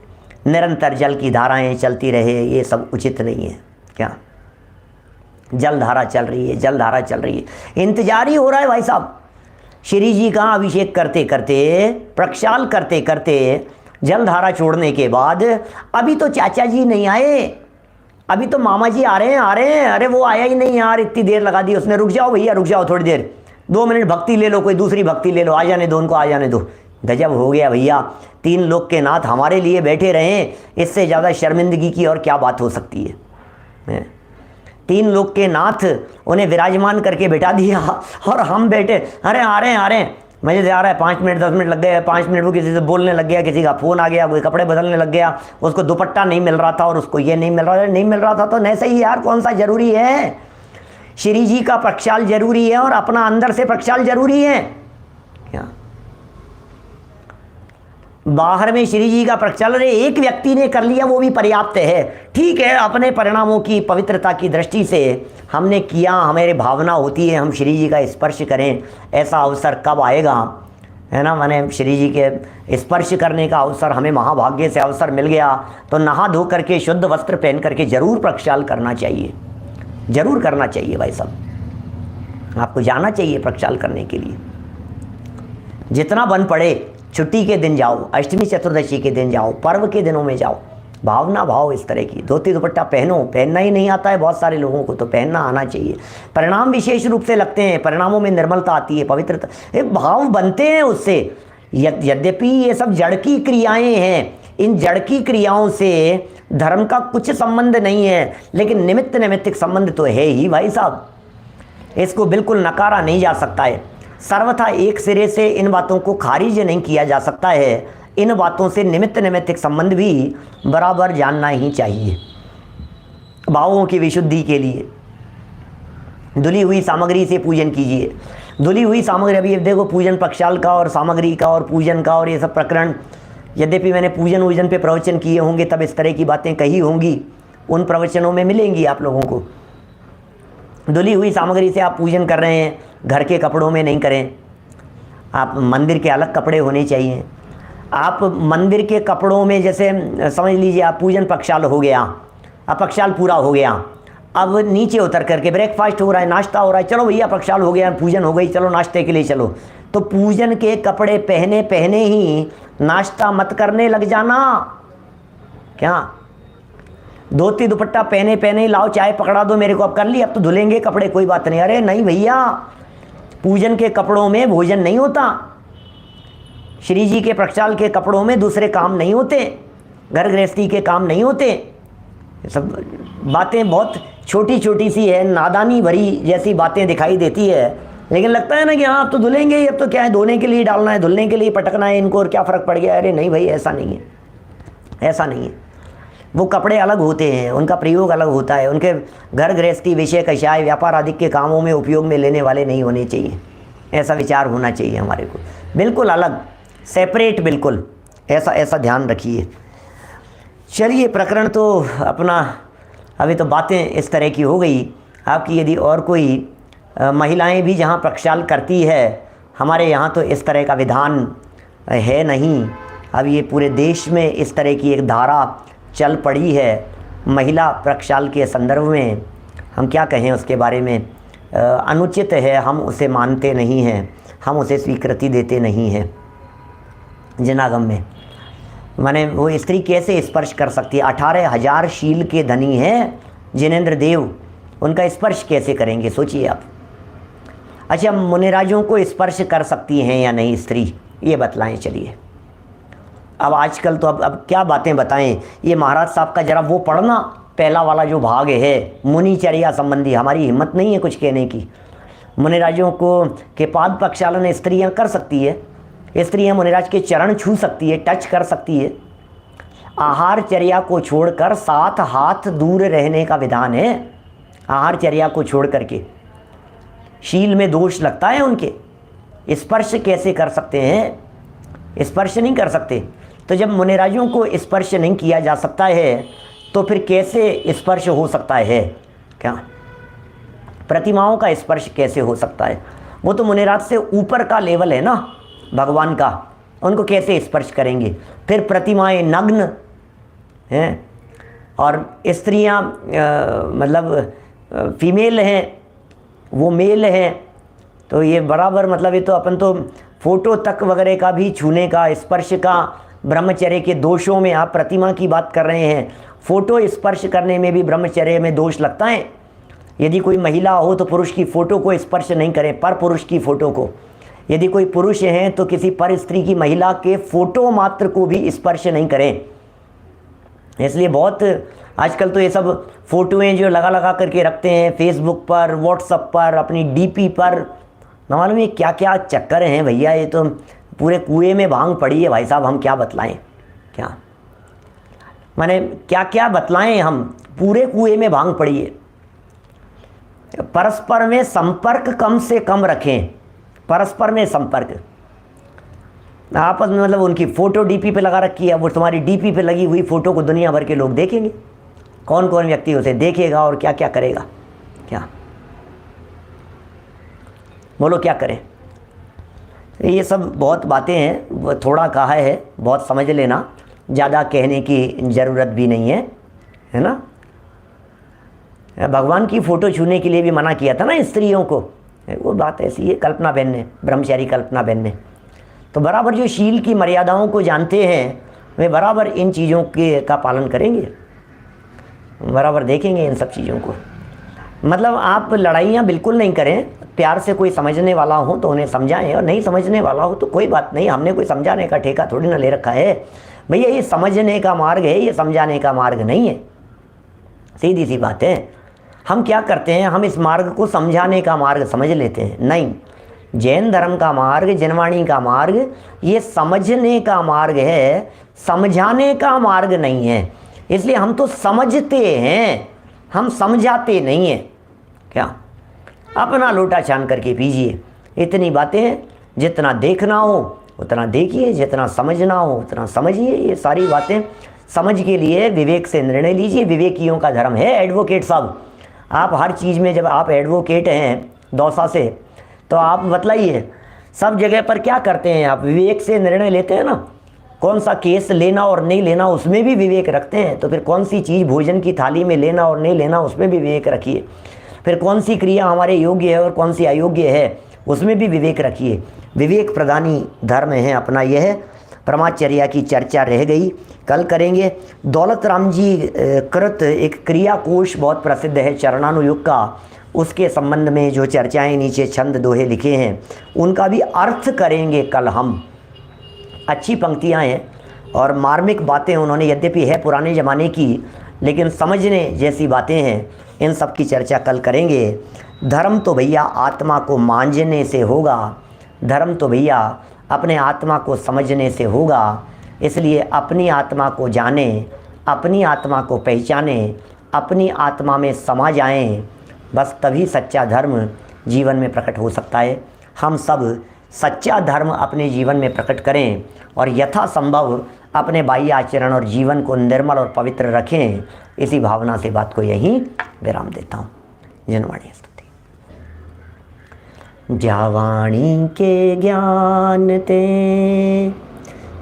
S1: निरंतर जल की धाराएं चलती रहे, ये सब उचित नहीं है। क्या जल धारा चल रही है, जल धारा चल रही है, इंतजार ही हो रहा है भाई साहब। श्री जी का अभिषेक करते करते, प्रक्षाल करते करते, जल धारा छोड़ने के बाद अभी तो चाचा जी नहीं आए, अभी तो मामा जी आ रहे हैं। अरे वो आया ही नहीं यार, इतनी देर लगा दी उसने। रुक जाओ भैया, रुक जाओ थोड़ी देर, 2 मिनट भक्ति ले लो, कोई दूसरी भक्ति ले लो, आ जाने दो उनको, आ जाने दो। गजब हो गया भैया, 3 लोग के नाथ हमारे लिए बैठे रहें, इससे ज़्यादा शर्मिंदगी की और क्या बात हो सकती है। 3 लोग के नाथ उन्हें विराजमान करके बिठा दिया और हम बैठे, अरे आ रहे हैं मजे से आ रहा है। 5 मिनट 10 मिनट लग गए, 5 मिनट वो किसी से बोलने लग गया, किसी का फ़ोन आ गया, कोई कपड़े बदलने लग गया, उसको दुपट्टा नहीं मिल रहा था और उसको ये नहीं मिल रहा था तो नहीं सही यार, कौन सा जरूरी है? श्री जी का प्रक्षाल जरूरी है और अपना अंदर से प्रक्षाल जरूरी है क्या? बाहर में श्री जी का प्रक्षाल अरे एक व्यक्ति ने कर लिया वो भी पर्याप्त है, ठीक है। अपने परिणामों की पवित्रता की दृष्टि से हमने किया, हमारी भावना होती है हम श्री जी का स्पर्श करें, ऐसा अवसर कब आएगा, है ना? मैंने श्री जी के स्पर्श करने का अवसर हमें महाभाग्य से अवसर मिल गया तो नहा धो करके शुद्ध वस्त्र पहन करके जरूर प्रक्षाल करना चाहिए, जरूर करना चाहिए भाई साहब। आपको जाना चाहिए प्रक्षाल करने के लिए, जितना बन पड़े। छुट्टी के दिन जाओ, अष्टमी चतुर्दशी के दिन जाओ, पर्व के दिनों में जाओ, भावना भाव इस तरह की। धोती दुपट्टा पहनो, पहनना ही नहीं आता है बहुत सारे लोगों को, तो पहनना आना चाहिए। परिणाम विशेष रूप से लगते हैं, परिणामों में निर्मलता आती है, पवित्रता, ये भाव बनते हैं उससे। यद्यपि ये सब जड़ की क्रियाएं हैं, इन जड़ की क्रियाओं से धर्म का कुछ संबंध नहीं है, लेकिन निमित्त नैमित्तिक संबंध तो है ही भाई साहब, इसको बिल्कुल नकारा नहीं जा सकता है। सर्वथा एक सिरे से इन बातों को खारिज नहीं किया जा सकता है। इन बातों से निमित्त नैमित्तिक संबंध भी बराबर जानना ही चाहिए भावों की विशुद्धि के लिए। धुली हुई सामग्री से पूजन कीजिए। धुली हुई सामग्री, अभी देखो पूजन प्रक्षाल का और सामग्री का और पूजन का और ये सब प्रकरण, यद्यपि मैंने पूजन वूजन पे प्रवचन किए होंगे तब इस तरह की बातें कही होंगी, उन प्रवचनों में मिलेंगी आप लोगों को। धुली हुई सामग्री से आप पूजन कर रहे हैं, घर के कपड़ों में नहीं करें। आप मंदिर के अलग कपड़े होने चाहिए। आप मंदिर के कपड़ों में, जैसे समझ लीजिए आप पूजन प्रक्षाल हो गया, अब प्रक्षाल पूरा हो गया, अब नीचे उतर करके ब्रेकफास्ट हो रहा है, नाश्ता हो रहा है, चलो भैया प्रक्षाल हो गया, पूजन हो गई, चलो नाश्ते के लिए चलो। तो पूजन के कपड़े पहने पहने ही नाश्ता मत करने लग जाना। क्या धोती दुपट्टा पहने पहने ही लाओ चाय पकड़ा दो मेरे को, अब कर ली, अब तो धुलेंगे कपड़े, कोई बात नहीं। अरे नहीं भैया, पूजन के कपड़ों में भोजन नहीं होता, श्री जी के प्रक्षाल के कपड़ों में दूसरे काम नहीं होते, घर गृहस्थी के काम नहीं होते। सब बातें बहुत छोटी छोटी सी है, नादानी भरी जैसी बातें दिखाई देती है, लेकिन लगता है ना कि हाँ अब तो धुलेंगे ही, अब तो क्या है, धोने के लिए डालना है, धुलने के लिए पटकना है इनको, और क्या फ़र्क पड़ गया। अरे नहीं भाई, ऐसा नहीं है, ऐसा नहीं है। वो कपड़े अलग होते हैं, उनका प्रयोग अलग होता है, उनके घर गृहस्थी विषय कषाय व्यापार आदि के कामों में उपयोग में लेने वाले नहीं होने चाहिए। ऐसा विचार होना चाहिए हमारे को, बिल्कुल अलग, सेपरेट, बिल्कुल ऐसा ध्यान रखिए। चलिए, प्रकरण तो अपना, अभी तो बातें इस तरह की हो गई आपकी। यदि और कोई महिलाएं भी जहाँ प्रक्षाल करती है, हमारे यहाँ तो इस तरह का विधान है नहीं। अब ये पूरे देश में इस तरह की एक धारा चल पड़ी है महिला प्रक्षाल के संदर्भ में, हम क्या कहें उसके बारे में, अनुचित है, हम उसे मानते नहीं हैं, हम उसे स्वीकृति देते नहीं हैं। जनागम में माने वो स्त्री कैसे स्पर्श कर सकती है? 18,000 शील के धनी हैं जिनेंद्र देव, उनका स्पर्श कैसे करेंगे सोचिए आप। अच्छा, मुनिराजों को स्पर्श कर सकती हैं या नहीं स्त्री, ये बतलाएं। चलिए, अब आजकल तो अब क्या बातें बताएं। ये महाराज साहब का जरा वो पढ़ना, पहला वाला जो भाग है मुनिचर्या संबंधी, हमारी हिम्मत नहीं है कुछ कहने की। मुनिराजों को के पाद प्रक्षालन स्त्रियां कर सकती है, स्त्रियां मुनिराज के चरण छू सकती है, टच कर सकती है। आहार चर्या को छोड़कर 7 हाथ दूर रहने का विधान है। आहार चर्या को छोड़ करके शील में दोष लगता है उनके, स्पर्श कैसे कर सकते हैं? स्पर्श नहीं कर सकते। तो जब मुनिराजों को स्पर्श नहीं किया जा सकता है तो फिर कैसे स्पर्श हो सकता है? क्या प्रतिमाओं का स्पर्श कैसे हो सकता है? वो तो मुनिराज से ऊपर का लेवल है ना भगवान का, उनको कैसे स्पर्श करेंगे? फिर प्रतिमाएं नग्न हैं और स्त्रियां मतलब फीमेल हैं, वो मेल हैं, तो ये बराबर, मतलब ये तो अपन तो फोटो तक वगैरह का भी छूने का, स्पर्श का, ब्रह्मचर्य के दोषों में आप प्रतिमा की बात कर रहे हैं। फोटो स्पर्श करने में भी ब्रह्मचर्य में दोष लगता है। यदि कोई महिला हो तो पुरुष की फ़ोटो को स्पर्श नहीं करें, पर पुरुष की फ़ोटो को। यदि कोई पुरुष हैं तो किसी पर स्त्री की, महिला के फ़ोटो मात्र को भी स्पर्श नहीं करें। इसलिए बहुत आजकल तो ये सब फ़ोटोएँ जो लगा लगा करके रखते हैं फेसबुक पर, व्हाट्सअप पर, अपनी डीपी पर, न मालूम ये क्या क्या चक्कर हैं भैया। ये तो पूरे कुएं में भांग पड़ी है भाई साहब, हम क्या बतलाएं, क्या माने क्या क्या बतलाएं हम, पूरे कुएं में भांग पड़ी है। परस्पर में संपर्क कम से कम रखें, परस्पर में संपर्क। आपस में मतलब उनकी फ़ोटो डीपी पे लगा रखी है, वो तुम्हारी डीपी पे लगी हुई फ़ोटो को दुनिया भर के लोग देखेंगे, कौन कौन व्यक्ति उसे देखेगा और क्या क्या करेगा, क्या बोलो क्या करें। ये सब बहुत बातें हैं, थोड़ा कहा है, बहुत समझ लेना, ज़्यादा कहने की ज़रूरत भी नहीं है ना। भगवान की फ़ोटो छूने के लिए भी मना किया था ना स्त्रियों को, वो बात ऐसी है। कल्पना बहन ने, ब्रह्मचारी कल्पना बहन ने, तो बराबर जो शील की मर्यादाओं को जानते हैं वे बराबर इन चीज़ों के का पालन करेंगे, बराबर देखेंगे इन सब चीज़ों को। मतलब आप लड़ाइयाँ बिल्कुल नहीं करें, प्यार से कोई समझने वाला हो तो उन्हें समझाएं, और नहीं समझने वाला हो तो कोई बात नहीं, हमने कोई समझाने का ठेका थोड़ी ना ले रखा है भैया। ये समझने का मार्ग है, ये समझाने का मार्ग नहीं है, सीधी सी बात है। हम क्या करते हैं, हम इस मार्ग को समझाने का मार्ग समझ लेते हैं। नहीं, जैन धर्म का मार्ग, जनवाणी का मार्ग ये समझने का मार्ग है, समझाने का मार्ग नहीं है। इसलिए हम तो समझते हैं, हम समझाते नहीं हैं। क्या अपना लोटा छान करके पीजिए, इतनी बातें हैं। जितना देखना हो उतना देखिए, जितना समझना हो उतना समझिए। ये सारी बातें समझ के लिए विवेक से निर्णय लीजिए, विवेकियों का धर्म है। एडवोकेट साहब, आप हर चीज़ में जब आप एडवोकेट हैं दौसा से, तो आप बतलाइए सब जगह पर क्या करते हैं आप, विवेक से निर्णय लेते हैं ना। कौन सा केस लेना और नहीं लेना उसमें भी विवेक रखते हैं, तो फिर कौन सी चीज़ भोजन की थाली में लेना और नहीं लेना उसमें भी विवेक रखिए। फिर कौन सी क्रिया हमारे योग्य है और कौन सी अयोग्य है उसमें भी विवेक रखिए। विवेक प्रधानी धर्म है अपना। यह परमाचर्या की चर्चा रह गई, कल करेंगे। दौलत राम जी कृत एक क्रिया कोश बहुत प्रसिद्ध है चरणानुयुग का, उसके संबंध में जो चर्चाएं नीचे छंद दोहे लिखे हैं उनका भी अर्थ करेंगे कल हम। अच्छी पंक्तियां हैं और मार्मिक बातें उन्होंने यद्यपि है पुराने ज़माने की, लेकिन समझने जैसी बातें हैं। इन सब की चर्चा कल करेंगे। धर्म तो भैया आत्मा को मांझने से होगा, धर्म तो भैया अपने आत्मा को समझने से होगा। इसलिए अपनी आत्मा को जानें, अपनी आत्मा को पहचानें, अपनी आत्मा में समा जाएं, बस तभी सच्चा धर्म जीवन में प्रकट हो सकता है। हम सब सच्चा धर्म अपने जीवन में प्रकट करें और यथासंभव अपने बाह्य आचरण और जीवन को निर्मल और पवित्र रखें। इसी भावना से बात को यहीं विराम देता हूँ। जनवाणी स्तुति। जावाणी के ज्ञान ते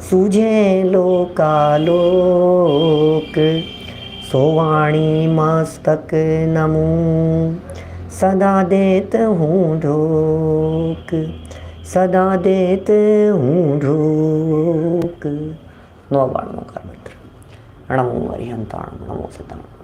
S1: सूझे लोकालोक, सोवाणी मस्तक नमू सदा देत हूँ ढोक, सदा देत हूँ ढोक। 9 बार 9 का मंत्र। नमो अरिहंताणं, नमो सदानंद।